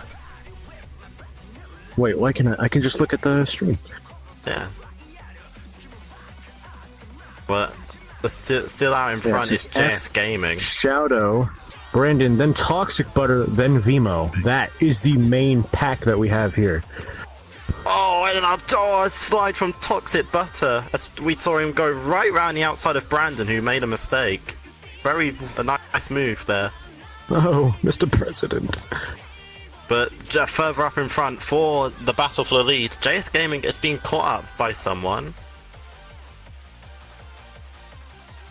Wait, why can I can just look at the stream. Yeah. Well, still out in front is JS Gaming. Shadow, Brandon, then Toxic Butter, then Vimo. That is the main pack that we have here. Oh, and a slide from Toxic Butter. As we saw him go right round the outside of Brandon, who made a mistake. A nice move there. Oh, Mr. President. But further up in front for the battle for the lead, JS Gaming is being caught up by someone.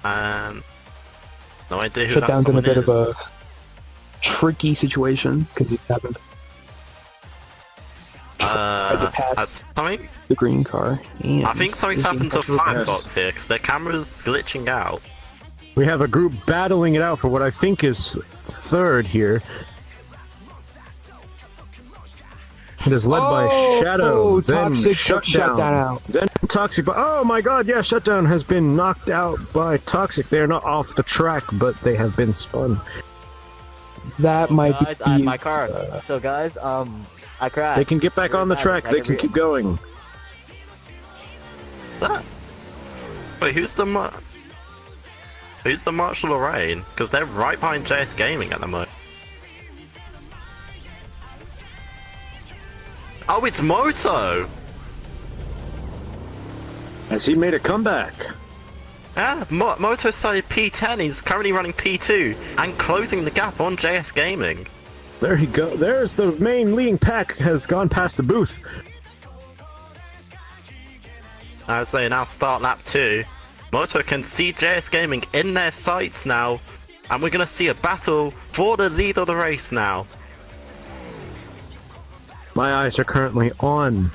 No idea who that Shutdown's in a someone bit is. of a tricky situation because he's having to pass that's coming. the green car. And I think something's he's being happened to cut through. Firefox here because their camera's glitching out. We have a group battling it out for what I think is third here. It is led by Shadow, then Toxic Shutdown, out. then Toxic. But oh my god, yeah, Shutdown has been knocked out by Toxic. They are not off the track, but they have been spun. That might guys, be my car. So guys, I crashed. They can get back on the track. They can keep going. Wait, who's the Marshall Lorraine? Because they're right behind JS Gaming at the moment. Oh, it's Moto! As he made a comeback. Yeah, Moto started P10, he's currently running P2 and closing the gap on JS Gaming. There he go. There's the main leading pack has gone past the booth. I was saying now start lap 2. Moto can see JS Gaming in their sights now, and we're going to see a battle for the lead of the race now. My eyes are currently on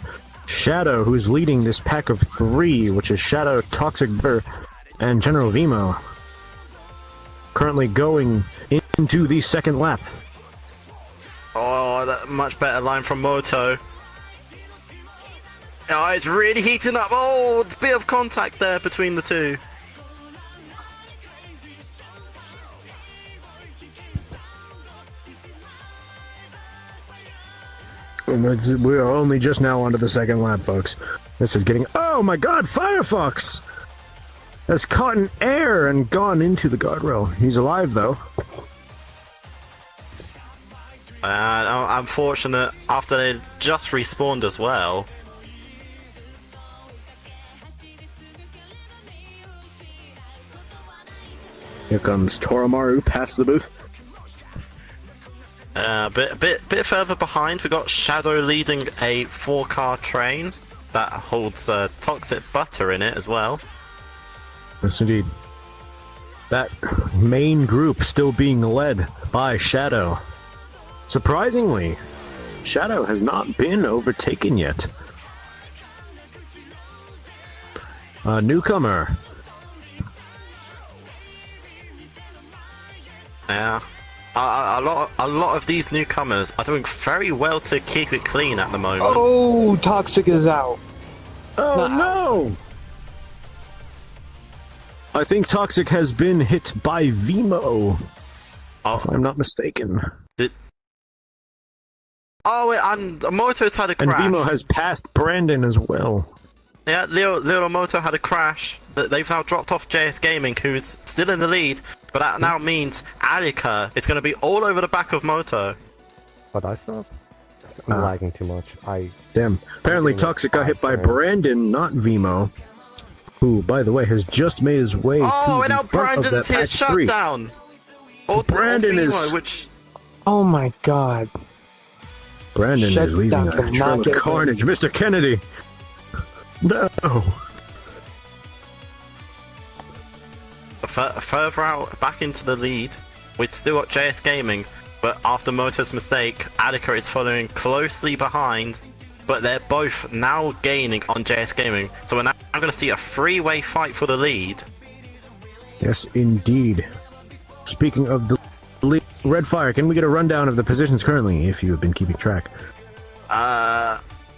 Shadow, who's leading this pack of 3, which is Shadow, Toxic and General Vimo. Currently going into the second lap. Oh, that much better line from Moto. Oh, it's really heating up. Oh, a bit of contact there between the two. We are only just now onto the second lap, folks. This is getting... Oh my god, Firefox! Has caught in air and gone into the guardrail. He's alive, though. Unfortunate, after they just respawned as well. Here comes Toromaru past the booth. Bit further behind, we got Shadow leading a 4-car train that holds toxic butter in it as well. Yes, indeed. That main group still being led by Shadow. Surprisingly, Shadow has not been overtaken yet. A newcomer. Yeah. A lot of these newcomers are doing very well to keep it clean at the moment. Oh, Toxic is out. Oh no! I think Toxic has been hit by Vimo. If I'm not mistaken. And Moto's had a crash. And Vimo has passed Brandon as well. Yeah, Little Moto had a crash. They've now dropped off JS Gaming, who's still in the lead. But that now means Alyca is going to be all over the back of Moto. But I thought I'm lagging too much. Damn. Apparently Toxic got hit by Brandon, not Vimo. Who, by the way, has just made his way to and now the front of Brandon's that hit patch 3. Shutdown. Brandon is... Which... Oh my god. Brandon is leaving a trail of carnage. Mr. Kennedy! No! Further out, back into the lead, we've still got JS Gaming, but after Moto's mistake, Alyca is following closely behind, but they're both now gaining on JS Gaming, so we're now going to see a 3-way fight for the lead. Yes, indeed. Speaking of the lead, Redfire, can we get a rundown of the positions currently, if you have been keeping track?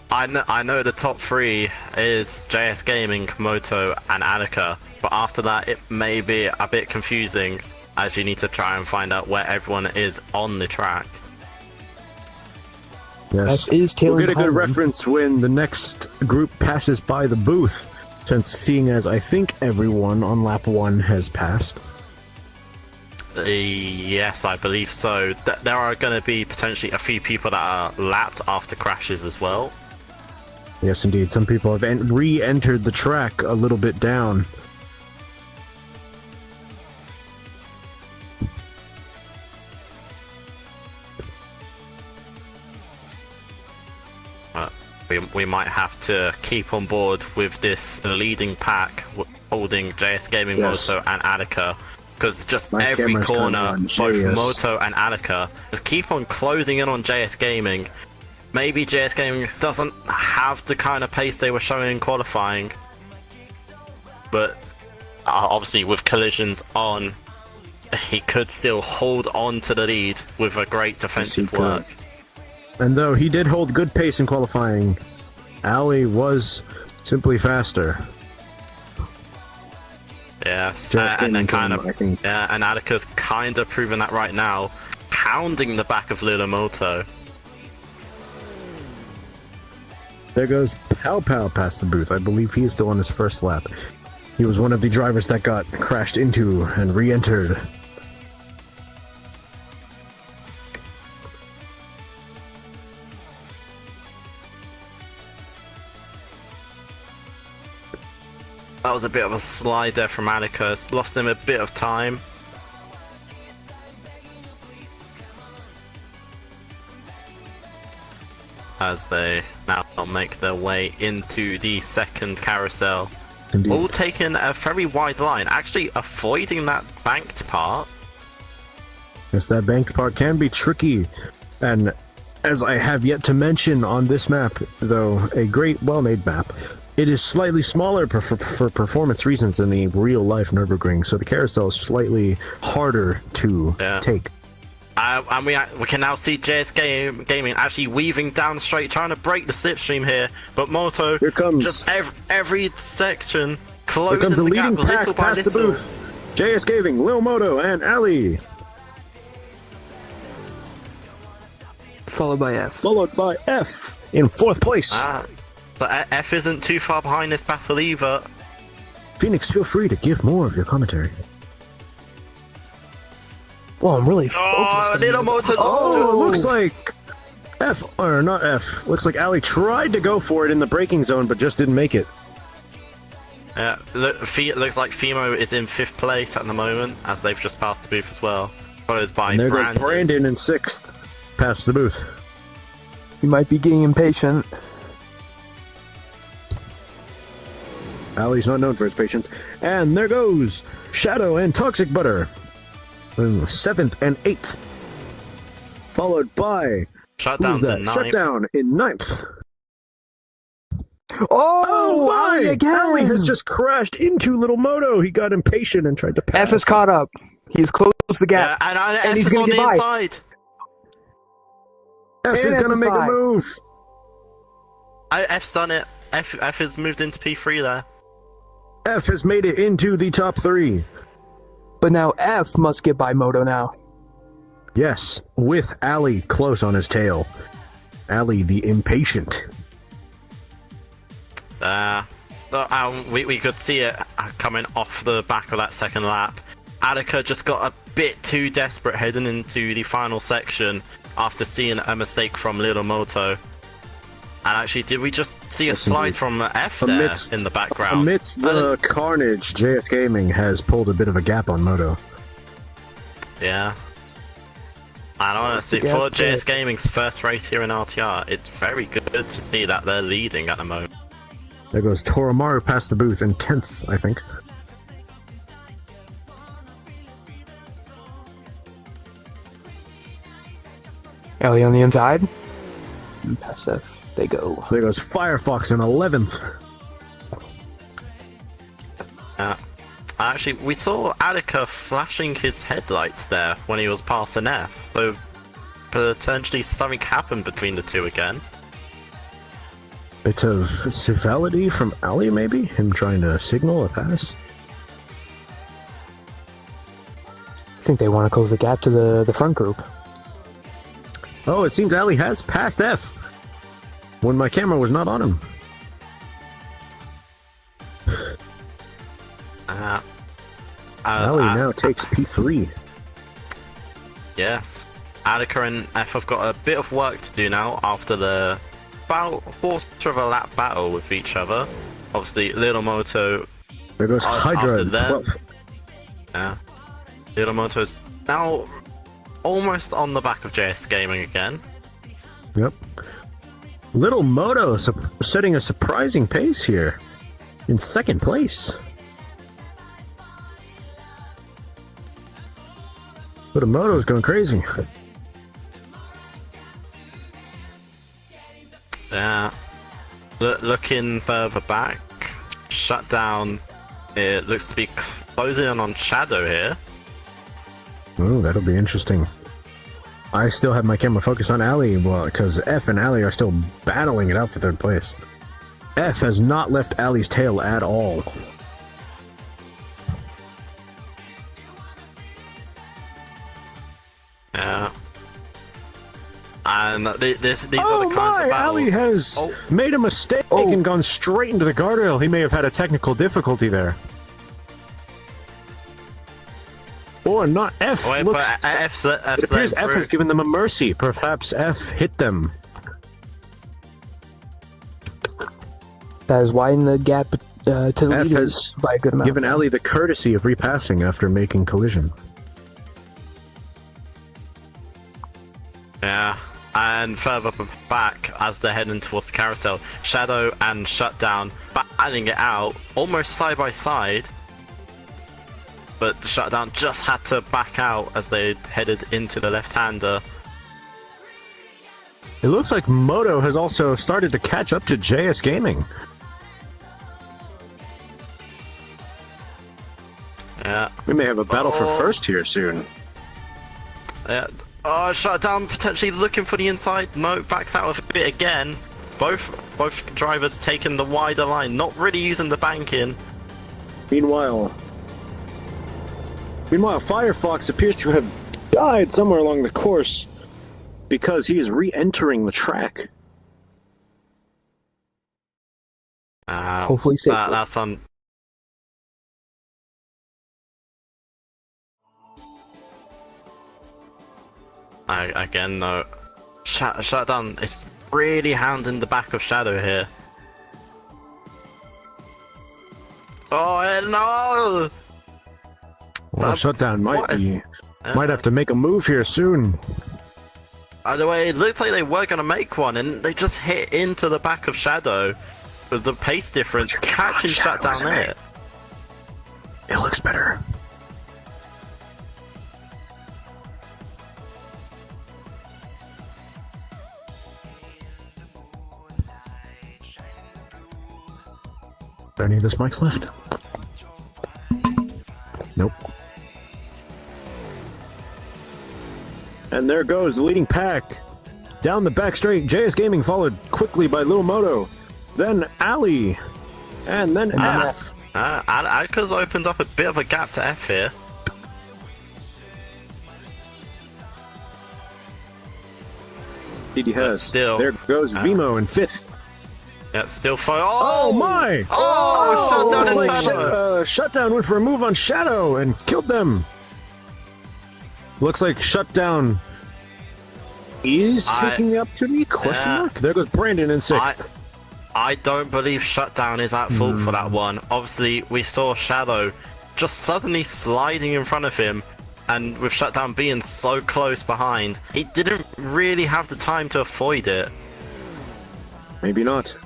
I know the top 3 is JS Gaming, Moto, and Alyca, but after that it may be a bit confusing as you need to try and find out where everyone is on the track. Yes, we'll get a good reference when the next group passes by the booth, since seeing as I think everyone on lap 1 has passed. Yes, I believe so. There are going to be potentially a few people that are lapped after crashes as well. Yes, indeed. Some people have re-entered the track a little bit down. We might have to keep on board with this leading pack holding JS Gaming, Moto, and Alyca. Because just every corner, both Moto and Alyca, just keep on closing in on JS Gaming. Maybe JS Gaming doesn't have the kind of pace they were showing in qualifying. But obviously with collisions on, he could still hold on to the lead with a great defensive work. And though he did hold good pace in qualifying, Ali was simply faster. Yes, and then kind of, yeah, and Alyca's kind of proven that right now, pounding the back of Little Moto. There goes Pow Pow past the booth. I believe he is still on his first lap. He was one of the drivers that got crashed into and re-entered. That was a bit of a slide there from Alyca. Lost him a bit of time. As they now make their way into the second carousel. Indeed. All taking a very wide line, actually avoiding that banked part. Yes, that banked part can be tricky, and as I have yet to mention on this map, though a great, well-made map, it is slightly smaller for performance reasons than the real-life Nürburgring, so the carousel is slightly harder to take. And we can now see JS Gaming actually weaving down straight, trying to break the slipstream here, but Moto here comes just every section closing here comes the gap leading pack little by past the little. booth. JS Gaming, Lil Moto, and Ali. Followed by F. Followed by F in fourth place. But F isn't too far behind this battle either. Phoenix, feel free to give more of your commentary. Well, I'm really focused. Little Moto. Oh, looks like F, or not F. Looks like Ali tried to go for it in the braking zone, but just didn't make it. Yeah, it looks like Fimo is in 5th place at the moment, as they've just passed the booth as well. Followed by And there Brandon. goes Brandon in 6th, past the booth. You might be getting impatient. Ali's not known for his patience. And there goes Shadow and Toxic Butter in 7th and 8th. Followed by Shutdown's in 9th. Shutdown in 9th. Oh my! Ali again! Ali has just crashed into Little Moto. He got impatient and tried to pass. F is caught up. He's closed the gap. Yeah, and he's F is gonna on get the by. inside. F is going to make a move. F's done it. F has moved into P3 there. F has made it into the top 3. But now F must get by Moto now. Yes, with Ali close on his tail. Ali the impatient. We could see it coming off the back of that second lap. Alyca just got a bit too desperate heading into the final section after seeing a mistake from Little Moto. And actually, did we just see a slide from F there in the background? Amidst the carnage, JS Gaming has pulled a bit of a gap on Moto. Yeah. And honestly, for JS Gaming's first race here in RTR, it's very good to see that they're leading at the moment. There goes Toramaru past the booth in 10th, I think. Ali on the inside. Pass F. They go. There goes Firefox in 11th. Actually, we saw Alyca flashing his headlights there when he was passing F, so potentially something happened between the two again. Bit of civility from Ali, maybe? Him trying to signal a pass? I think they want to close the gap to the front group. Oh, it seems Ali has passed F when my camera was not on him. Ali now takes P3. Yes. Alyca and F have got a bit of work to do now after the about quarter of a lap battle with each other. Obviously, Little Moto. There goes Hydra in 12th. Yeah. Little Moto's now almost on the back of JS Gaming again. Yep. Little Moto setting a surprising pace here in second place. Little Moto's going crazy. Yeah. Looking further back, Shutdown, it looks to be closing in on Shadow here. Ooh, that'll be interesting. I still have my camera focused on Ali, well, because F and Ali are still battling it out for third place. F has not left Ali's tail at all. Yeah. And these are the kinds of battles. Ali has made a mistake and gone straight into the guardrail. He may have had a technical difficulty there. Or not. F looks... it appears F has given them a mercy. Perhaps F hit them. That has widened the gap to the F leaders by a good amount. Given Ali the courtesy of repassing after making collision. Yeah. And further back, as they're heading towards the carousel, Shadow and Shutdown battling it out, almost side by side. But Shutdown just had to back out as they headed into the left-hander. It looks like Moto has also started to catch up to JS Gaming. Yeah. We may have a battle for first here soon. Yeah. Oh, Shutdown potentially looking for the inside. No, backs out of a bit again. Both drivers taking the wider line, not really using the banking. Meanwhile, Firefox appears to have died somewhere along the course because he is re-entering the track. Hopefully safely. That's on. Again, though, Shutdown is really hounding the back of Shadow here. Oh no! Well, Shutdown might have to make a move here soon. By the way, it looked like they were going to make one, and they just hit into the back of Shadow with the pace difference, catching Shutdown there. It looks better. Do any of this mics left? Nope. And there goes the leading pack. Down the back straight, JS Gaming followed quickly by Lil Moto. Then Ali. And then F. Alyca's opened up a bit of a gap to F here. Indeed he has. Still, there goes Vimo in fifth. Yep, still Oh my! Shutdown went for a move on Shadow and killed them. Looks like Shutdown is taking the opportunity? Question mark? There goes Brandon in sixth. I don't believe Shutdown is at fault for that one. Obviously, we saw Shadow just suddenly sliding in front of him, and with Shutdown being so close behind, he didn't really have the time to avoid it. Maybe not.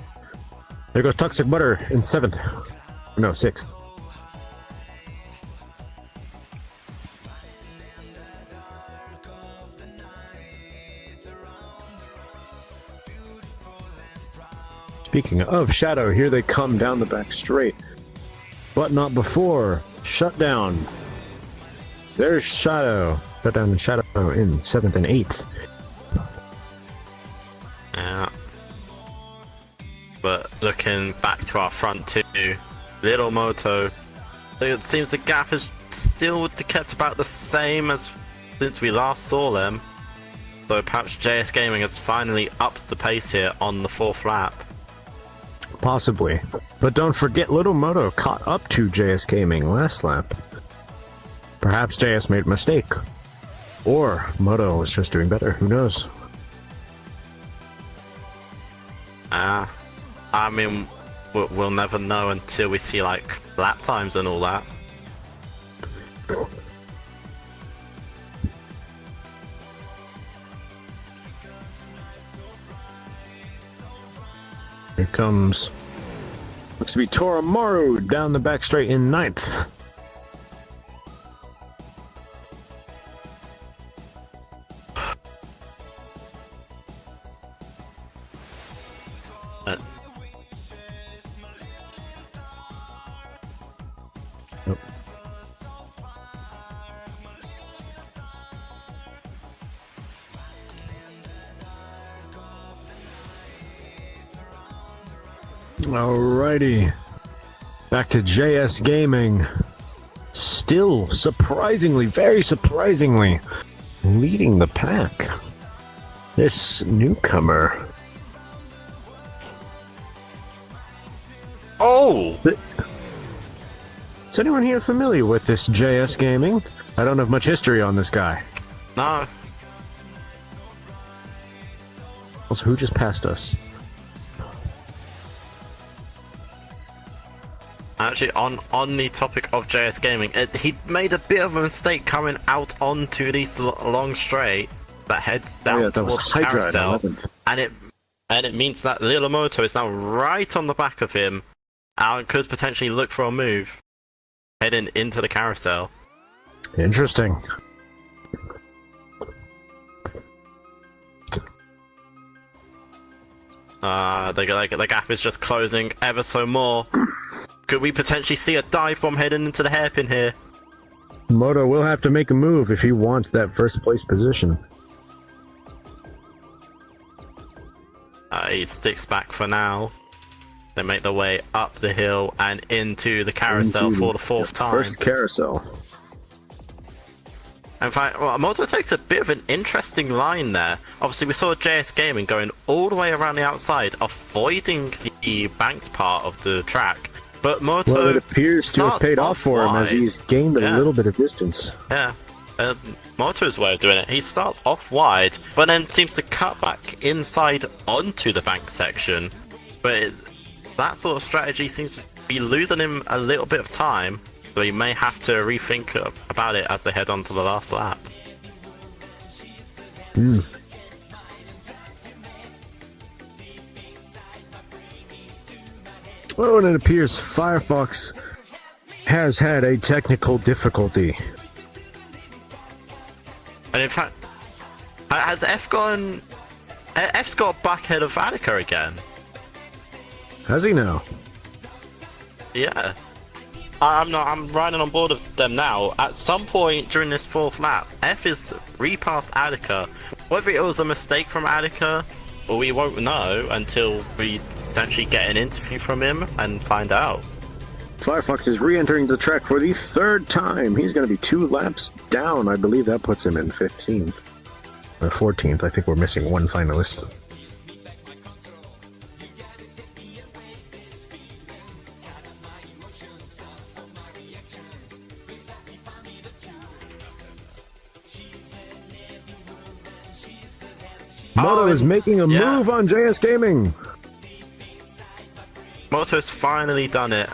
There goes Toxic Butter in seventh. No, sixth. Speaking of Shadow, here they come down the back straight. But not before. Shutdown. There's Shadow. Shutdown and Shadow in seventh and eighth. Yeah. But looking back to our front two, Little Moto, it seems the gap is still kept about the same as since we last saw them. So perhaps JS Gaming has finally upped the pace here on the fourth lap. Possibly. But don't forget, Little Moto caught up to JS Gaming last lap. Perhaps JS made a mistake. Or Moto was just doing better. Who knows? I mean, we'll never know until we see, like, lap times and all that. Here comes. Looks to be Toramaru down the back straight in 9th. Alrighty. Back to JS Gaming. Still surprisingly, very surprisingly, leading the pack. This newcomer. Oh! Is anyone here familiar with this JS Gaming? I don't have much history on this guy. No. Also, who just passed us? Actually, on the topic of JS Gaming, he made a bit of a mistake coming out onto these long straight that heads down towards the carousel, and it means that Little Moto is now right on the back of him, and could potentially look for a move heading into the carousel. Interesting. The gap is just closing ever so more. Could we potentially see a dive bomb heading into the hairpin here? Moto will have to make a move if he wants that first place position. He sticks back for now. They make their way up the hill and into the carousel for the 4th time. First carousel. In fact, well, Moto takes a bit of an interesting line there. Obviously, we saw JS Gaming going all the way around the outside, avoiding the banked part of the track. But Moto, well, it appears to have paid off for him as he's gained a little bit of distance. Yeah. Moto's way of doing it. He starts off wide, but then seems to cut back inside onto the bank section. But that sort of strategy seems to be losing him a little bit of time, so he may have to rethink about it as they head on to the last lap. Well, and it appears Firefox has had a technical difficulty. And in fact, has F gone... F's got back ahead of Alyca again. Has he now? Yeah. I'm riding on board of them now. At some point during this 4th lap, F is repassed Alyca. Whether it was a mistake from Alyca, well, we won't know until we potentially get an interview from him and find out. Firefox is re-entering the track for the 3rd time. He's going to be 2 laps down. I believe that puts him in 15th. Or 14th. I think we're missing one finalist. Moto is making a move on JS Gaming. Moto's finally done it.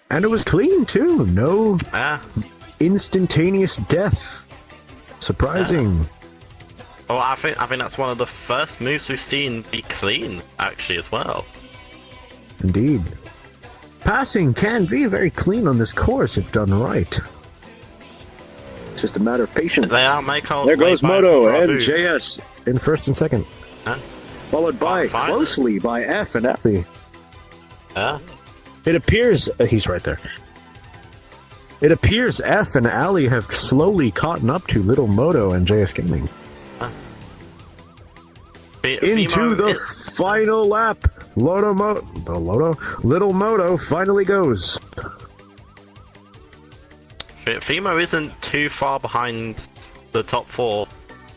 And it was clean too. No instantaneous death. Surprising. Oh, I think that's one of the first moves we've seen be clean, actually, as well. Indeed. Passing can be very clean on this course if done right. It's just a matter of patience. There goes Moto and JS in 1st and 2nd. Followed by closely by F and Appy. It appears he's right there. It appears F and Ali have slowly caught up to Little Moto and JS Gaming. Into the final lap. Little Moto finally goes. Fimo isn't too far behind the top 4,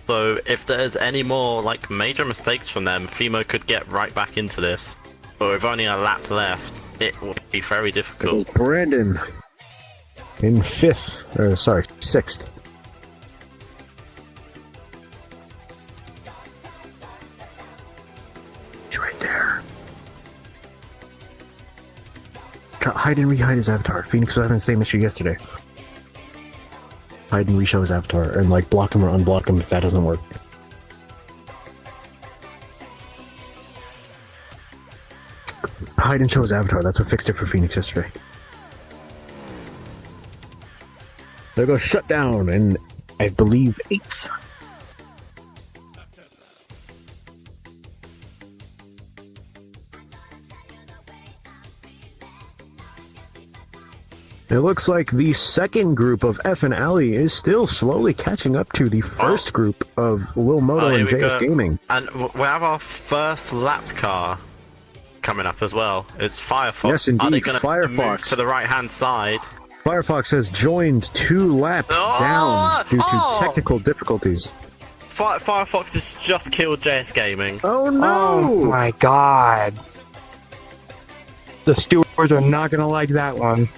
so if there's any more like major mistakes from them, Fimo could get right back into this. But with only a lap left, it will be very difficult. Brandon in 6th. He's right there. Hide and re-hide his avatar. Phoenix was having the same issue yesterday. Hide and re-show his avatar and like block him or unblock him if that doesn't work. hide and show his avatar. That's what fixed it for Phoenix yesterday. There goes Shutdown, and I believe 8th. It looks like the second group of F and Ali is still slowly catching up to the first group of Will Moto and JS Gaming. And we have our first lapped car coming up as well. It's Firefox. Yes, indeed, Are they gonna Firefox. move to the right-hand side? Firefox has joined 2 laps down due to technical difficulties. Firefox has just killed JS Gaming. Oh no! Oh my god. The stewards are not gonna like that one.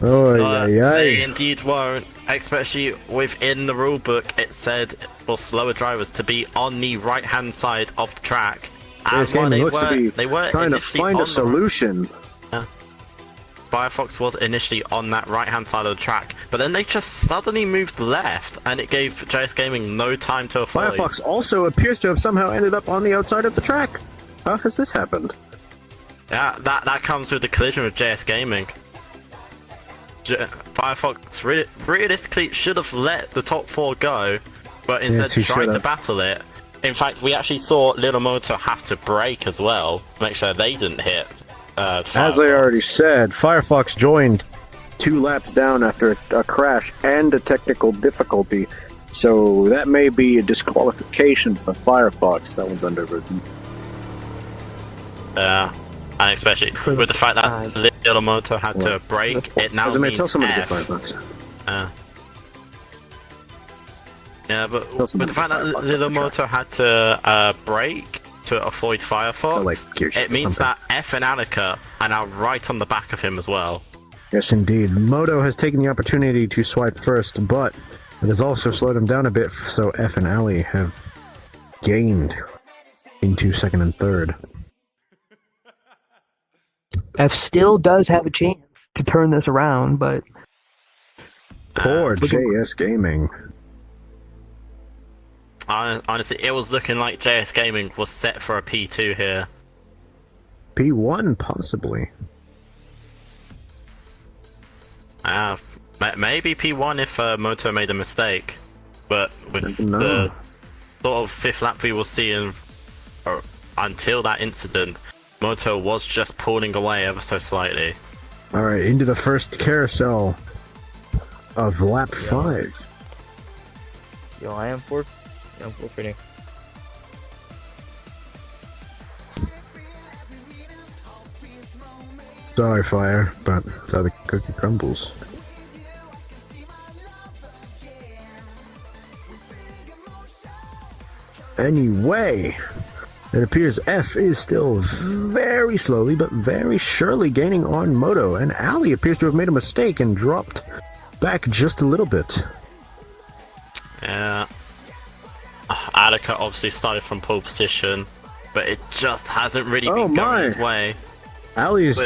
Oh, They indeed won't, especially within the rulebook. It said for slower drivers to be on the right-hand side of the track. And JS Gaming looks to be they were trying to find a solution. Firefox was initially on that right-hand side of the track, but then they just suddenly moved left, and it gave JS Gaming no time to avoid. Firefox also appears to have somehow ended up on the outside of the track. How has this happened? Yeah, that comes with the collision with JS Gaming. Firefox realistically should have let the top 4 go, but instead tried to battle it. In fact, we actually saw Little Moto have to brake as well, make sure they didn't hit Firefox. As I already said, Firefox joined 2 laps down after a crash and a technical difficulty, so that may be a disqualification for Firefox. That one's under review. And especially with the fact that Little Moto had to brake, it now means tell somebody F. to Firefox. Yeah, but with the fact that Little Moto had to brake to avoid Firefox, it means that F and Alyca are now right on the back of him as well. Yes, indeed. Moto has taken the opportunity to swipe first, but it has also slowed him down a bit, so F and Ali have gained into second and third. F still does have a chance to turn this around, but... Poor JS Gaming. Honestly, it was looking like JS Gaming was set for a P2 here. P1, possibly. Maybe P1 if Moto made a mistake. But with the sort of 5th lap we were seeing until that incident, Moto was just pulling away ever so slightly. Alright, into the first carousel of lap 5. Yo, I'm forfeiting. Sorry, Fire, but that's how the cookie crumbles. Anyway, it appears F is still very slowly but very surely gaining on Moto, and Ali appears to have made a mistake and dropped back just a little bit. Yeah. Alyca obviously started from pole position, but it just hasn't really been going his way. Ali is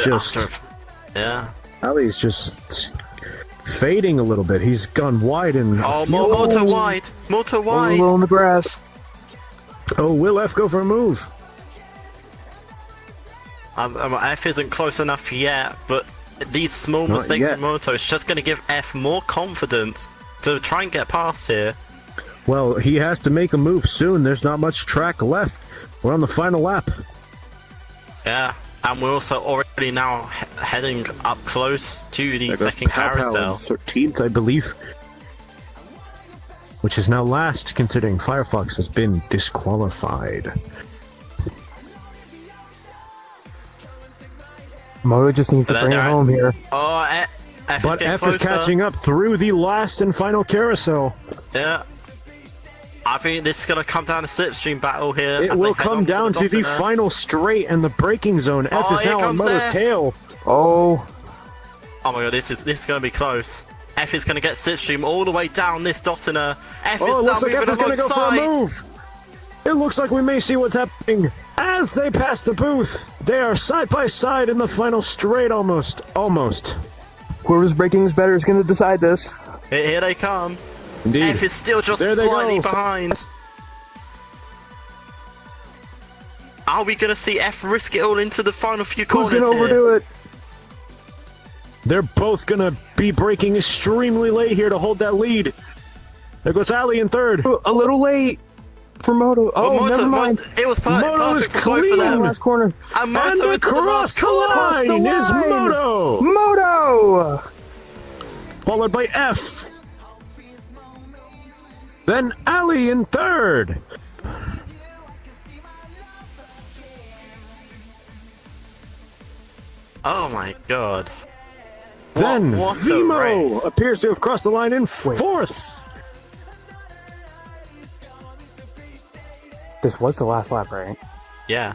Ali is just fading a little bit. He's gone wide and... Oh, Moto wide! Moto wide! Low on the grass. Oh, will F go for a move? F isn't close enough yet, but these small mistakes from Moto is just going to give F more confidence to try and get past here. Well, he has to make a move soon. There's not much track left. We're on the final lap. Yeah, and we're also already now heading up close to the second carousel. 13th, I believe. Which is now last, considering Firefox has been disqualified. Moto just needs to bring it home here. Oh, F is catching up through the last and final carousel. Yeah. I think this is going to come down to slipstream battle here. It will come down to the final straight and the braking zone. F is now on Moto's tail. Oh my god, this is going to be close. F is going to get slipstream all the way down this Dottener. F is it looks like F is going to go for a move. It looks like we may see what's happening as they pass the booth. They are side by side in the final straight almost. Whoever's braking is better is going to decide this. Here they come. Indeed. F is still just slightly behind. Are we gonna see F risk it all into the final few Who's corners gonna here? overdo it? They're both gonna be braking extremely late here to hold that lead. There goes Ali in third. A little late for Moto. Oh, Moto, never mind. It was Moto is perfect for both of clean. them. Last corner. And Moto into the across last the corner. line is Moto. Moto! Followed by F. Then Ali in third. Oh my god. Then What a Vimo race. appears to have crossed the line in fourth. This was the last lap, right? Yeah.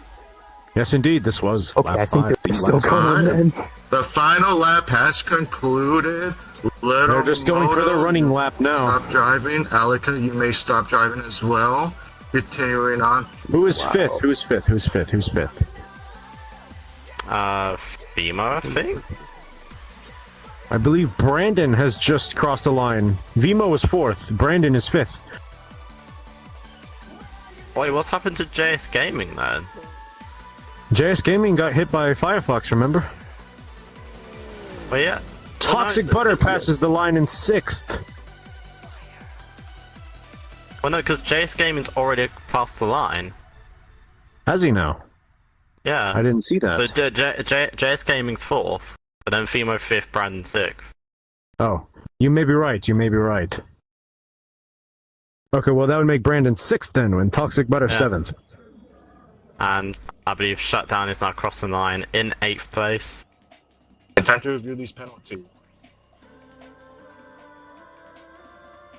Yes, indeed, this was Okay, lap I think 5. they're still going in. The final lap has concluded. They're just going for the running lap now. Stop driving. Alyca, you may stop driving as well. Continuing on. Who is fifth? Who's fifth? Who's fifth? Who's fifth? Vimo, I think? I believe Brandon has just crossed the line. Vimo is fourth. Brandon is fifth. Wait, what's happened to JS Gaming then? JS Gaming got hit by Firefox, remember? Well, yeah. Toxic Butter passes the line in sixth. Well, no, because JS Gaming's already passed the line. Has he now? Yeah. I didn't see that. So JS Gaming's fourth, but then Vimo fifth, Brandon sixth. Oh, you may be right. You may be right. Okay, well that would make Brandon sixth then, and Toxic Butter seventh. And I believe Shutdown is now crossing the line in 8th place. Time to review these penalties.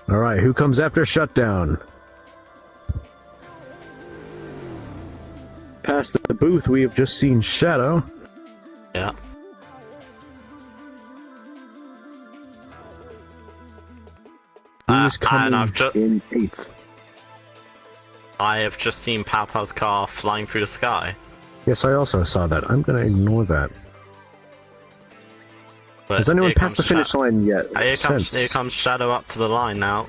Alright, who comes after Shutdown? Past the booth, we have just seen Shadow. Yeah. Who's coming and I've in 8th? I have just seen Pow Pow's car flying through the sky. Yes, I also saw that. I'm gonna ignore that. But Has anyone here passed the comes finish line yet? Here comes Shadow up to the line now.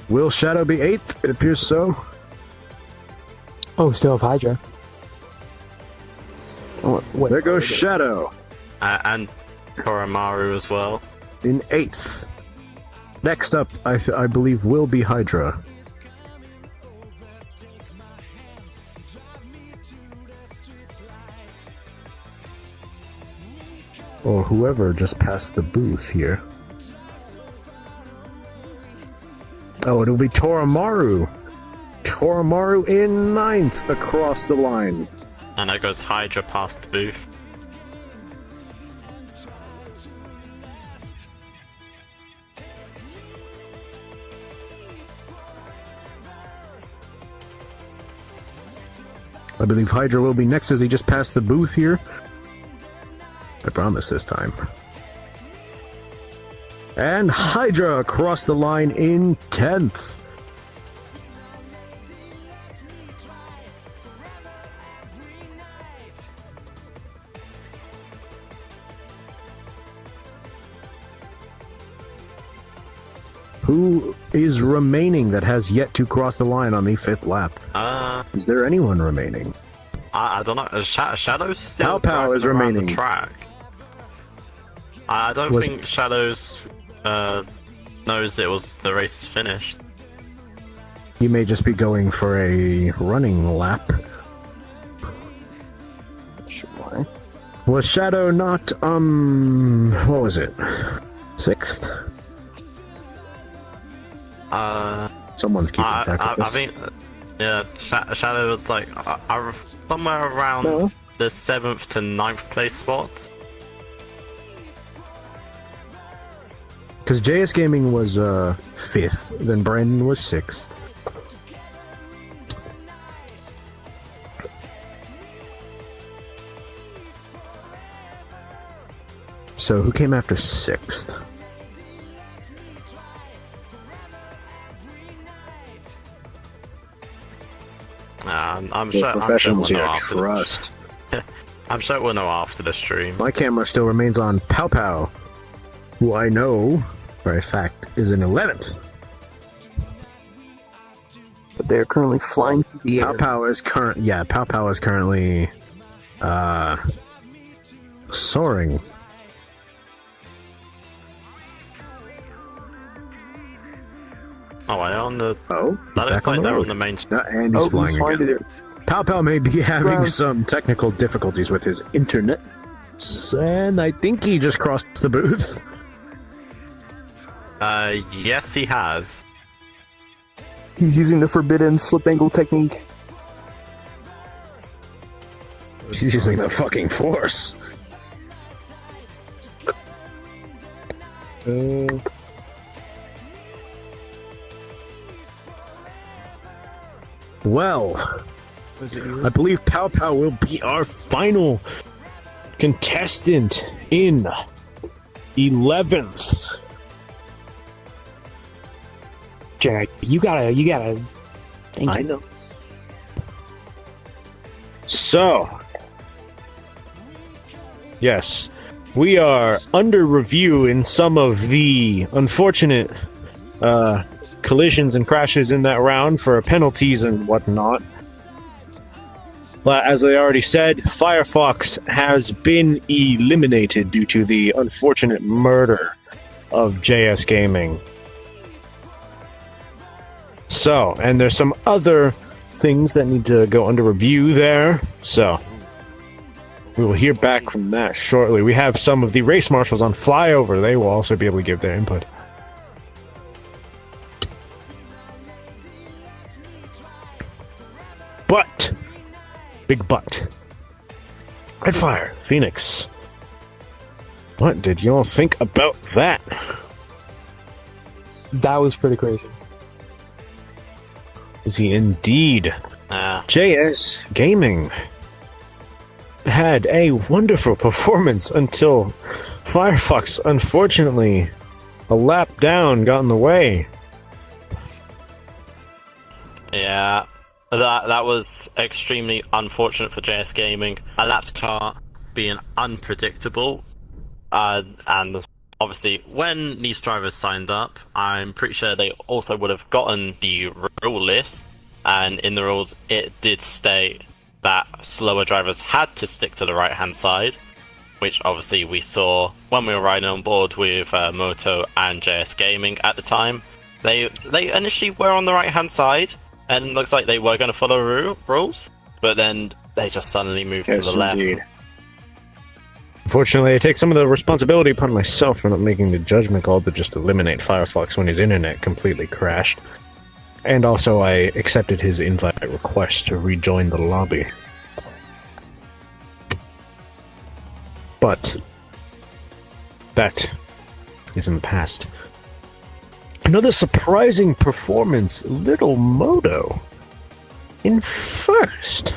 Will Shadow be 8th? It appears so. Oh, still have Hydra. Oh, wait, there goes Shadow. And Koromaru as well. In 8th. Next up, I believe, will be Hydra. Or whoever just passed the booth here. Oh, it'll be Toramaru. Toramaru in 9th across the line. And there goes Hydra past the booth. I believe Hydra will be next as he just passed the booth here. I promise this time. And Hydra across the line in 10th. Who is remaining that has yet to cross the line on the 5th lap? Is there anyone remaining? I don't know. Shadow's still Pow is driving around remaining. the track. I don't think Shadows knows the race is finished. He may just be going for a running lap. Sure. Was Shadow not, what was it? 6th? Someone's keeping track of this. I think, yeah, Shadow was like somewhere around the 7th to 9th place spots. Because JS Gaming was 5th, then Brandon was 6th. So who came after 6th? I'm The sure. professionals I'm sure we'll know here after trust. I'm sure we'll know after the stream. My camera still remains on Pow Pow, who I know, for a fact, is in 11th. but they're currently flying through the air. Pow is currently soaring. Oh, are they on the? Oh, that looks like they're on the main. And he's flying again. Pow may be having Well- some technical difficulties with his internet, and I think he just crossed the booth. Yes, he has. He's using the forbidden slip angle technique. He's using the fucking force. Well, I believe Pow will be our final contestant in 11th. Jack, you gotta. I know. So, yes, we are under review in some of the unfortunate collisions and crashes in that round for penalties and whatnot. But as I already said, Firefox has been eliminated due to the unfortunate murder of JS Gaming. So, and there's some other things that need to go under review there, so we will hear back from that shortly. We have some of the race marshals on Flyover. They will also be able to give their input. But, big but, Redfire, Phoenix, what did y'all think about that? That was pretty crazy. Is he indeed? JS Gaming had a wonderful performance until Firefox, unfortunately, a lap down got in the way. Yeah, that was extremely unfortunate for JS Gaming. A lap car being unpredictable, and obviously when these drivers signed up, I'm pretty sure they also would have gotten the rule list, and in the rules it did state that slower drivers had to stick to the right hand side, which obviously we saw when we were riding on board with Moto and JS Gaming at the time. They initially were on the right hand side, and it looks like they were going to follow rules, but then they just suddenly moved to the left. Unfortunately, I take some of the responsibility upon myself for not making the judgment call to just eliminate Firefox when his internet completely crashed. And also, I accepted his invite request to rejoin the lobby. But that is in the past. Another surprising performance, Little Moto in first.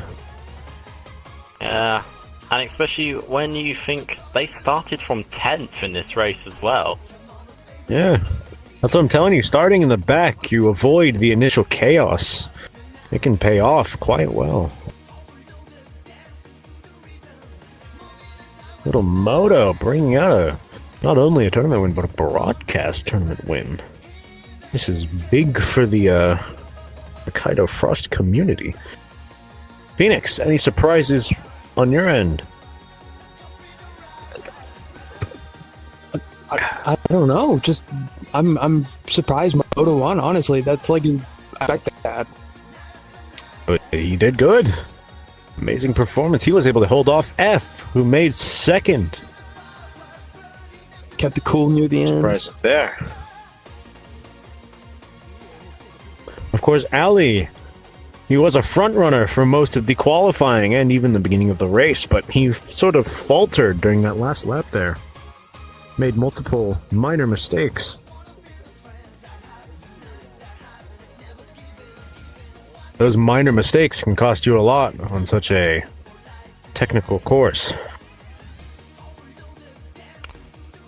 Yeah. And especially when you think they started from 10th in this race as well. Yeah, that's what I'm telling you. Starting in the back, you avoid the initial chaos. It can pay off quite well. Little Moto bringing out not only a tournament win, but a broadcast tournament win. This is big for the Kaido Frost community. Phoenix, any surprises on your end? I don't know. Just I'm surprised Moto won. Honestly, that's like I expect that. But he did good. Amazing performance. He was able to hold off F, who made second. Kept it cool near the end. Surprise there. Of course, Ali. He was a front runner for most of the qualifying and even the beginning of the race, but he sort of faltered during that last lap there. Made multiple minor mistakes. Those minor mistakes can cost you a lot on such a technical course.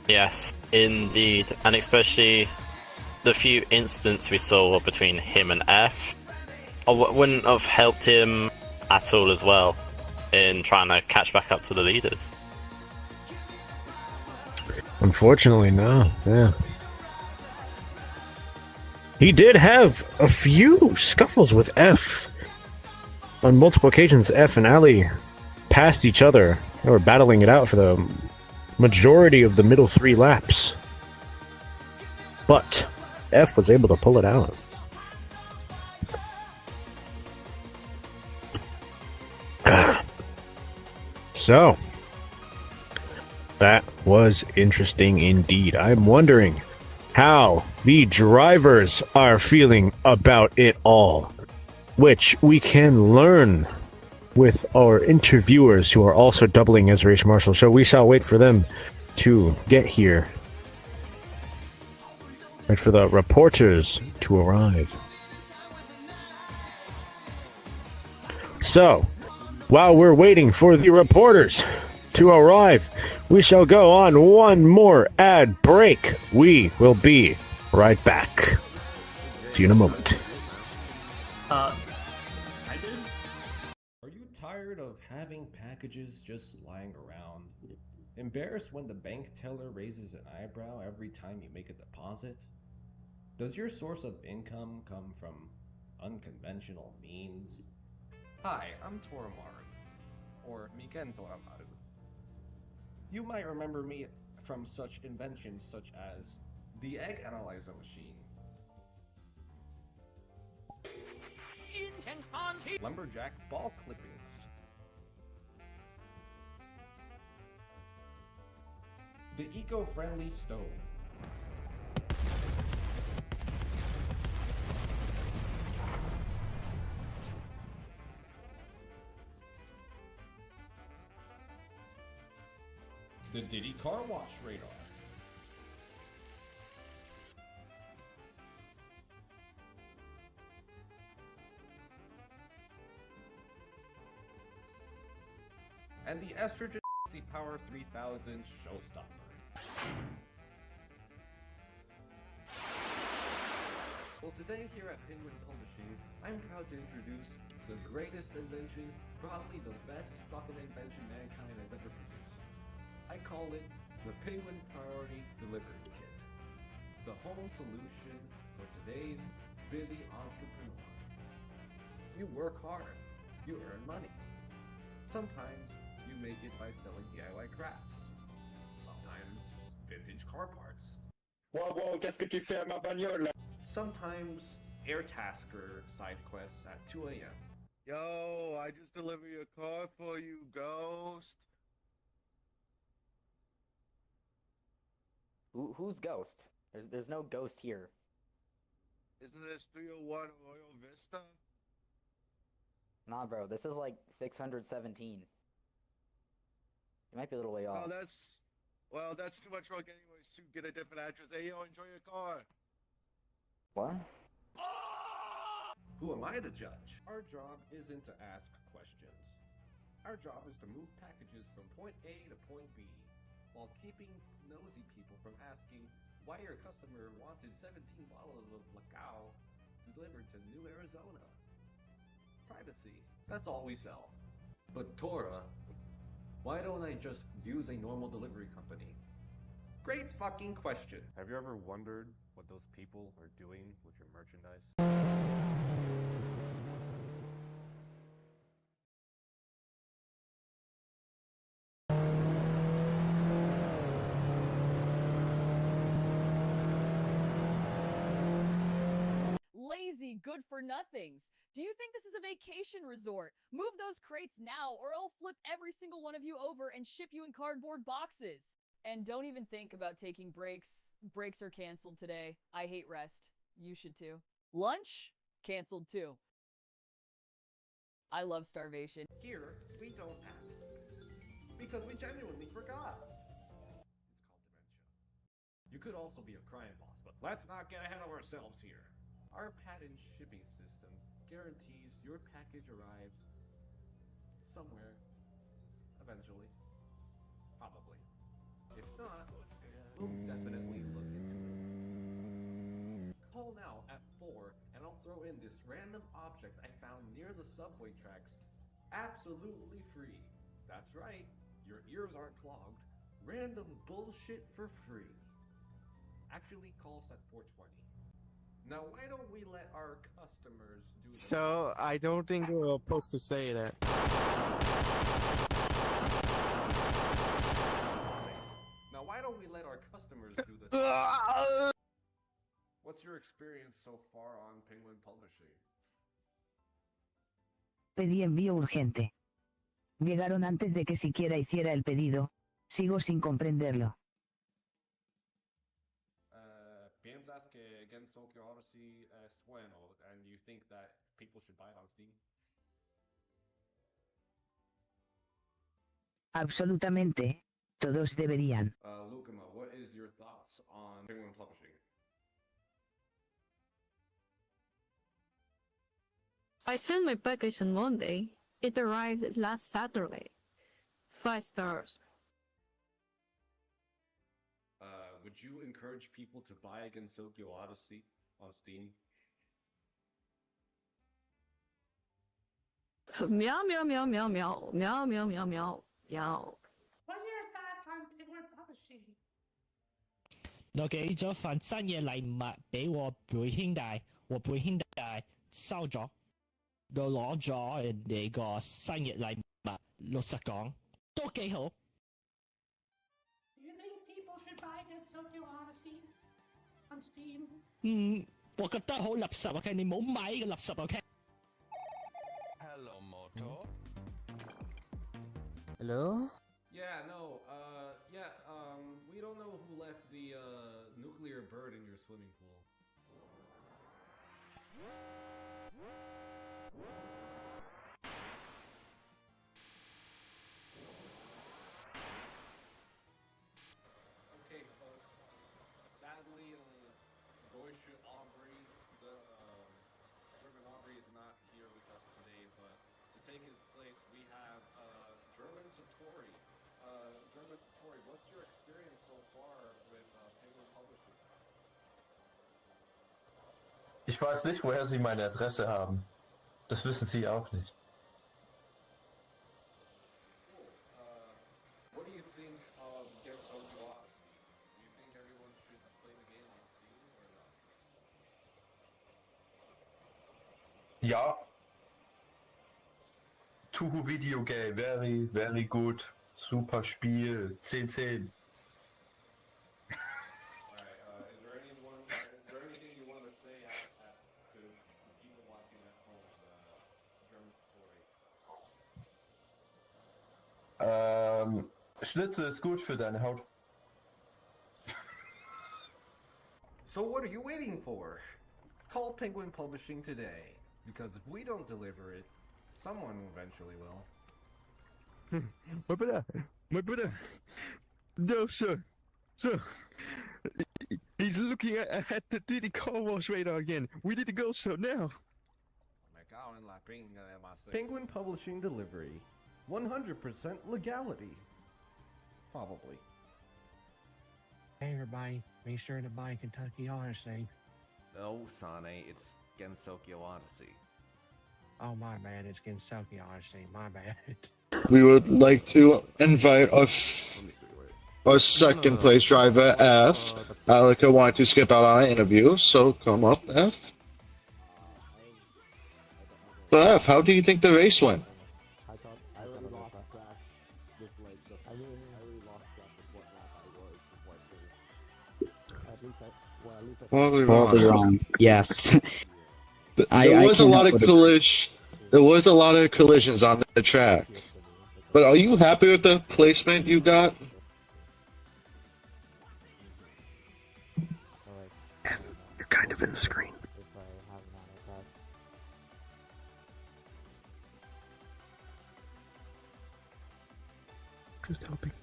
Yes, indeed. And especially the few instances we saw between him and F wouldn't have helped him at all as well in trying to catch back up to the leaders. Unfortunately, no. Yeah. He did have a few scuffles with F. On multiple occasions, F and Ali passed each other. They were battling it out for the majority of the middle 3 laps. But F was able to pull it out. So, that was interesting indeed. I'm wondering how the drivers are feeling about it all, which we can learn with our interviewers who are also doubling as race marshals. So we shall wait for them to get here. Wait for the reporters to arrive. So, while we're waiting for the reporters to arrive, we shall go on one more ad break. We will be right back. See you in a moment. Are you tired of having packages just lying around? Embarrassed when the bank teller raises an eyebrow every time you make a deposit? Does your source of income come from unconventional means? Hi, I'm Toramaru, or Miken Toramaru. You might remember me from such inventions such as the egg analyzer machine, lumberjack ball clippings, the eco-friendly stove, the Diddy car wash radar, and the Estrogen Power 3000 showstopper. Well, today here at Penguin Publishing, I'm proud to introduce the greatest invention, probably the best fucking invention mankind has ever produced. I call it the Penguin Priority Delivery Kit. The home solution for today's busy entrepreneur. You work hard, you earn money. Sometimes you make it by selling DIY crafts. Sometimes vintage car parts. Whoa, qu'est-ce que tu fais à ma bagnole? Sometimes air tasker side quests at 2 a.m. Yo, I just delivered your car for you, Ghost. Who's Ghost? There's no Ghost here. Isn't this 301 Royal Vista? Nah, bro, this is like 617. It might be a little way off. Well, that's too much work anyways to get a different address. Hey, yo, enjoy your car. What? Who am I to judge? Our job isn't to ask questions. Our job is to move packages from point A to point B, while keeping nosy people from asking why your customer wanted 17 bottles of Lacao delivered to New Arizona. Privacy, that's all we sell. But Tora, why don't I just use a normal delivery company? Great fucking question. Have you ever wondered what those people are doing with your merchandise? Lazy good-for-nothings. Do you think this is a vacation resort? Move those crates now, or I'll flip every single one of you over and ship you in cardboard boxes. And don't even think about taking breaks. Breaks are canceled today. I hate rest. You should too. Lunch? Canceled too. I love starvation. Here, we don't ask. Because we genuinely forgot. It's called dementia. You could also be a crime boss, but let's not get ahead of ourselves here. Our patent shipping system guarantees your package arrives somewhere eventually. Probably. If not, we'll definitely look into it. Call now at 4 and I'll throw in this random object I found near the subway tracks absolutely free. That's right, your ears aren't clogged. Random bullshit for free. Actually, call us at 4:20. Now, why don't we let our customers do the So, I don't think we're supposed to say that. Now, why don't we let our customers do the What's your experience so far on Penguin Publishing? Pedí envío urgente. Llegaron antes de que siquiera hiciera el pedido. Sigo sin comprenderlo. Piensas que Gensokyo Odyssey es bueno, and you think that people should buy it on Steam? Absolutamente. Todos deberían. Lukema, what is your thoughts on Penguin Publishing? I sent my package on Monday. It arrived last Saturday. 5 stars. Would you encourage people to buy Gensokyo Odyssey on Steam? Meow meow meow meow meow meow meow meow meow meow. What are your thoughts on Penguin Publishing? 我寄咗份新嘅禮物俾我妹兄弟，我妹兄弟收咗，我攞咗人哋個新嘅禮物，老實講都幾好。Do you think people should buy Gensokyo Odyssey on Steam? 我覺得好垃圾 ，OK， 你冇買呢個垃圾 ，OK。Hello, Moto. Hello? Yeah, no, we don't know who left the, nuclear bird in your swimming pool. Okay, folks, sadly, Deutsche Aubrey, the, German Aubrey is not here with us today, but to take his place, we have, German Satori. German Satori, what's your experience so far with Penguin Publishing? Ich weiß nicht, woher Sie meine Adresse haben. Das wissen Sie auch nicht. Cool. What do you think of Gensokyo Odyssey? Do you think everyone should play the game on Steam or not? Ja. Tuhu Video Game, very, very good. Super Spiel, 10/10. Alright, is there anything you want to say to people watching at home, German Satori? Schnitzel ist gut für deine Haut. So what are you waiting for? Call Penguin Publishing today, because if we don't deliver it, someone eventually will. My brother. No, sir. Sir. He's looking at the Diddy car wash radar again. We need to go, sir, now. Penguin Publishing delivery. 100% legality. Probably. Hey everybody, make sure to buy Kentucky Odyssey. No, Sane, it's Gensokyo Odyssey. Oh my bad, it's Kentucky Odyssey, my bad. We would like to invite our second place driver, F. Alyca wanted to skip out on an interview, so come up, F. So F, how do you think the race went? Probably wrong. Yes. There was a lot of collisions on the track. But are you happy with the placement you got? You're kind of in the screen. Just helping.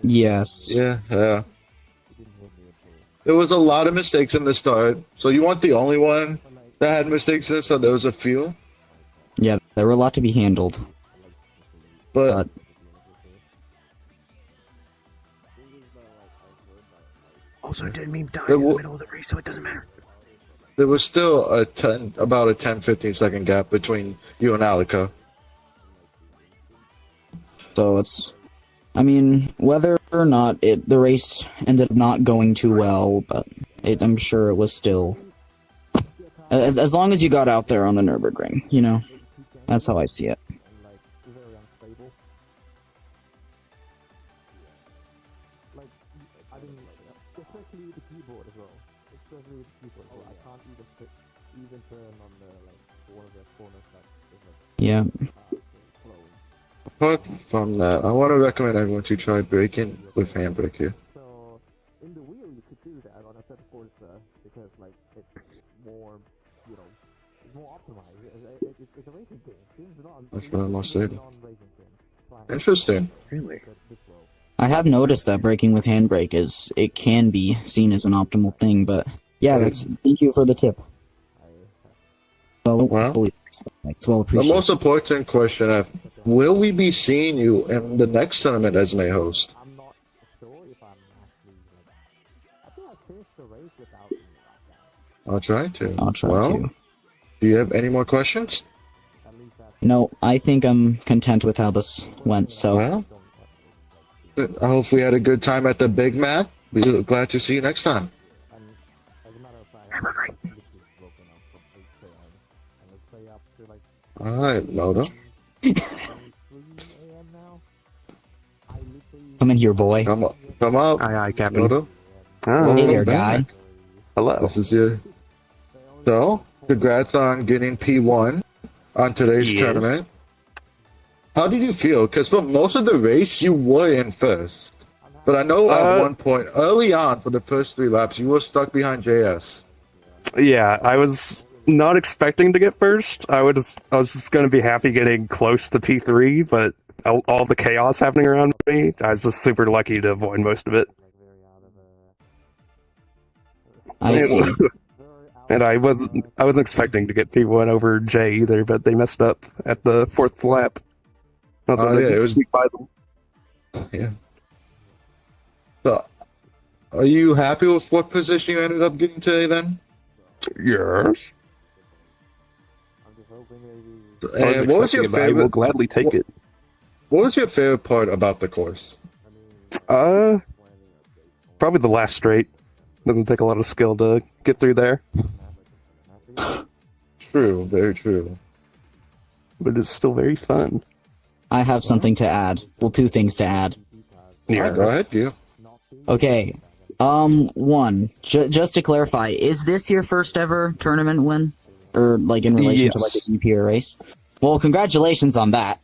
Yes. Yeah. There was a lot of mistakes in the start. So you weren't the only one that had mistakes in the start. There was a few. Yeah, there were a lot to be handled. But Also, it didn't mean die There in the wa- middle of the race, so it doesn't matter. There was still about a 10-15 second gap between you and Alyca. So it's, I mean, whether or not the race ended up not going too well, but I'm sure it was still, as long as you got out there on the Nürburgring, you know, that's how I see it. Yeah. Apart from that, I want to recommend everyone to try braking with handbrake here. In the wheel, you could do that on a set of Forza because, like, it's more, you know, it's more optimized. It's a racing game. It's not. That's what I'm saying. Interesting. Really? I have noticed that braking with handbrake it can be seen as an optimal thing, but yeah, thank you for the tip. Well, it's well the appreciated. most important question: will we be seeing you in the next tournament as May host? I'll try to. I'll try well, to. Do you have any more questions? No, I think I'm content with how this went. So. Well, I hope we had a good time at the Big Mac. We're glad to see you next time. All right, Moto. Come in here, boy. Come up. Come up. Aye, Captain. Moto. Hey there, guy. Hello. This is you. So, congrats on getting P1 on today's tournament. How did you feel? Because for most of the race, you were in first. But I know at one point, early on, for the first 3 laps, you were stuck behind JS. Yeah, I was not expecting to get first. I was just going to be happy getting close to P3, but all the chaos happening around me, I was just super lucky to avoid most of it. I see. And I wasn't expecting to get P1 over J either, but they messed up at the 4th lap. That's what it was sneak by them. Yeah. So, are you happy with what position you ended up getting today then? Yes. And what was your favorite? I will gladly take it. What was your favorite part about the course? Probably the last straight. Doesn't take a lot of skill to get through there. True, very true. But it's still very fun. I have something to add. Well, 2 things to add. Yeah, go ahead, you. Okay. One, just to clarify, is this your first ever tournament win? Or, like, in relation to, like, a GPR race? Well, congratulations on that.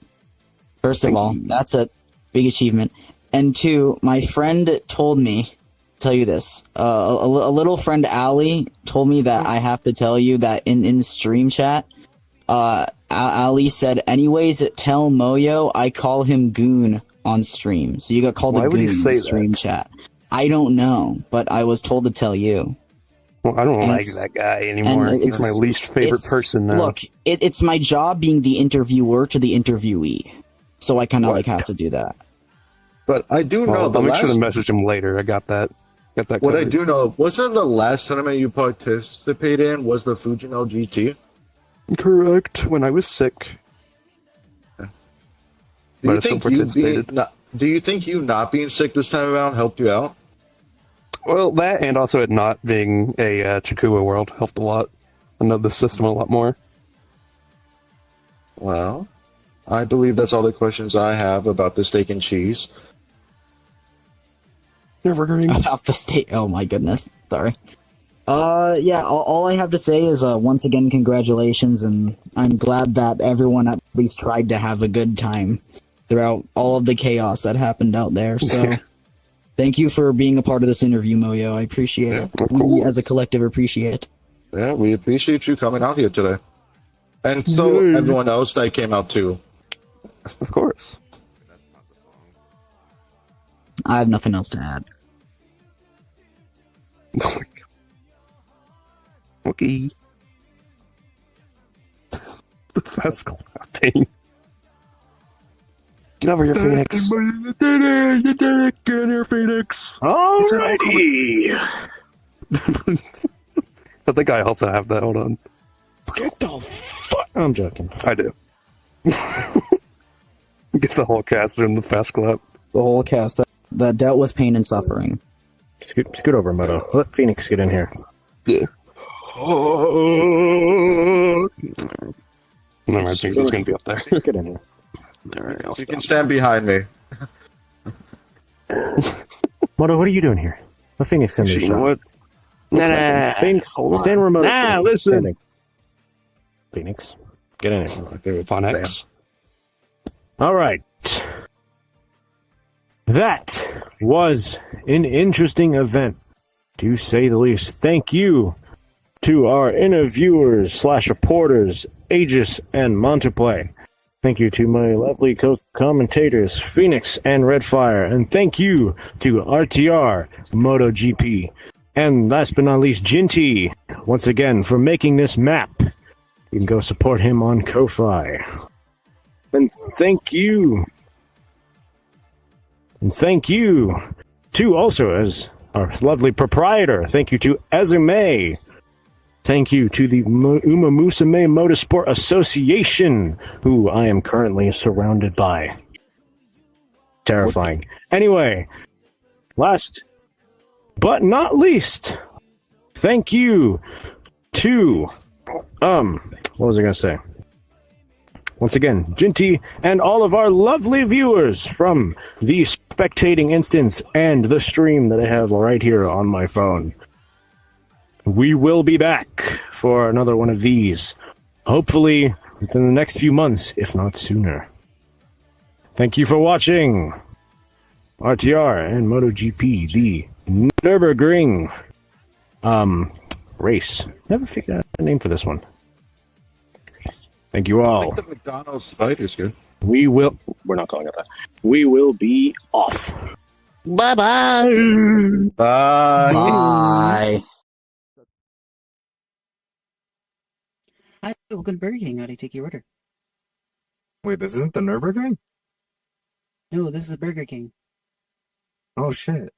First of all, that's a big achievement. And 2, my friend told me, tell you this, a little friend Ali told me that I have to tell you that in stream chat, Ali said, anyways, tell Moyo I call him Goon on stream. So you got called a Goon in stream chat. I don't know, but I was told to tell you. Well, I don't like that guy anymore. He's my least favorite person now. Look, it's my job being the interviewer to the interviewee. So I kind of have to do that. But I do know I'll make sure to message him later. I got that. What I covered. do know, wasn't the last tournament you participated in was the Fujino GT? Correct. When I was sick. Do But you I still think participated. do you think you not being sick this time around helped you out? Well, that and also it not being a Chikua world helped a lot. I know the system a lot more. Well, I believe that's all the questions I have about the steak and cheese. Nürburgring. About the state. Oh my goodness. Sorry. Yeah, all I have to say is once again, congratulations, and I'm glad that everyone at least tried to have a good time throughout all of the chaos that happened out there. So, thank you for being a part of this interview, Moyo. I appreciate it. We, as a collective, appreciate it. Yeah, we appreciate you coming out here today. And so, everyone else that came out too. Of course. I have nothing else to add. Okay. The fast clapping. Get over here, Phoenix. You did it! You did it! Get in here, Phoenix! Alrighty! I think I also have that. Hold on. Get the fuck. I'm joking. I do. Get the whole cast in the fast clap. The whole cast that dealt with pain and suffering. Scoot over, Moto. Let Phoenix get in here. Yeah. No, I think he's gonna be up there. Get in here. Alright, You can stand behind me. Moto, what are you doing here? Let Phoenix send this You know shot. what? Nah, Phoenix, hold on. stand remote. Nah, listen. Standing. Phoenix, get in here. Fun X. All right. That was an interesting event, to say the least. Thank you to our interviewers / reporters, Aegis and Monteplay. Thank you to my lovely co-commentators, Phoenix and Redfire. And thank you to RTR, MotoGP. And last but not least, Jintei, once again, for making this map. You can go support him on Ko-Fi. And thank you. And thank you to also, as our lovely proprietor, thank you to Ezume. Thank you to the Umamusume Motorsport Association, who I am currently surrounded by. Terrifying. Anyway, last but not least, thank you to, what was I going to say? Once again, Jintei and all of our lovely viewers from the spectating instance and the stream that I have right here on my phone. We will be back for another one of these, hopefully within the next few months, if not sooner. Thank you for watching RTR and MotoGP, the Nürburgring race. Never figured out a name for this one. Thank you I all. think the McDonald's spider's good. We're not calling it that. We will be off. Bye-bye. Bye. Bye. Hi, welcome to Burger King. How do you take your order? Wait, this isn't the Nürburgring? No, this is a Burger King. Oh shit.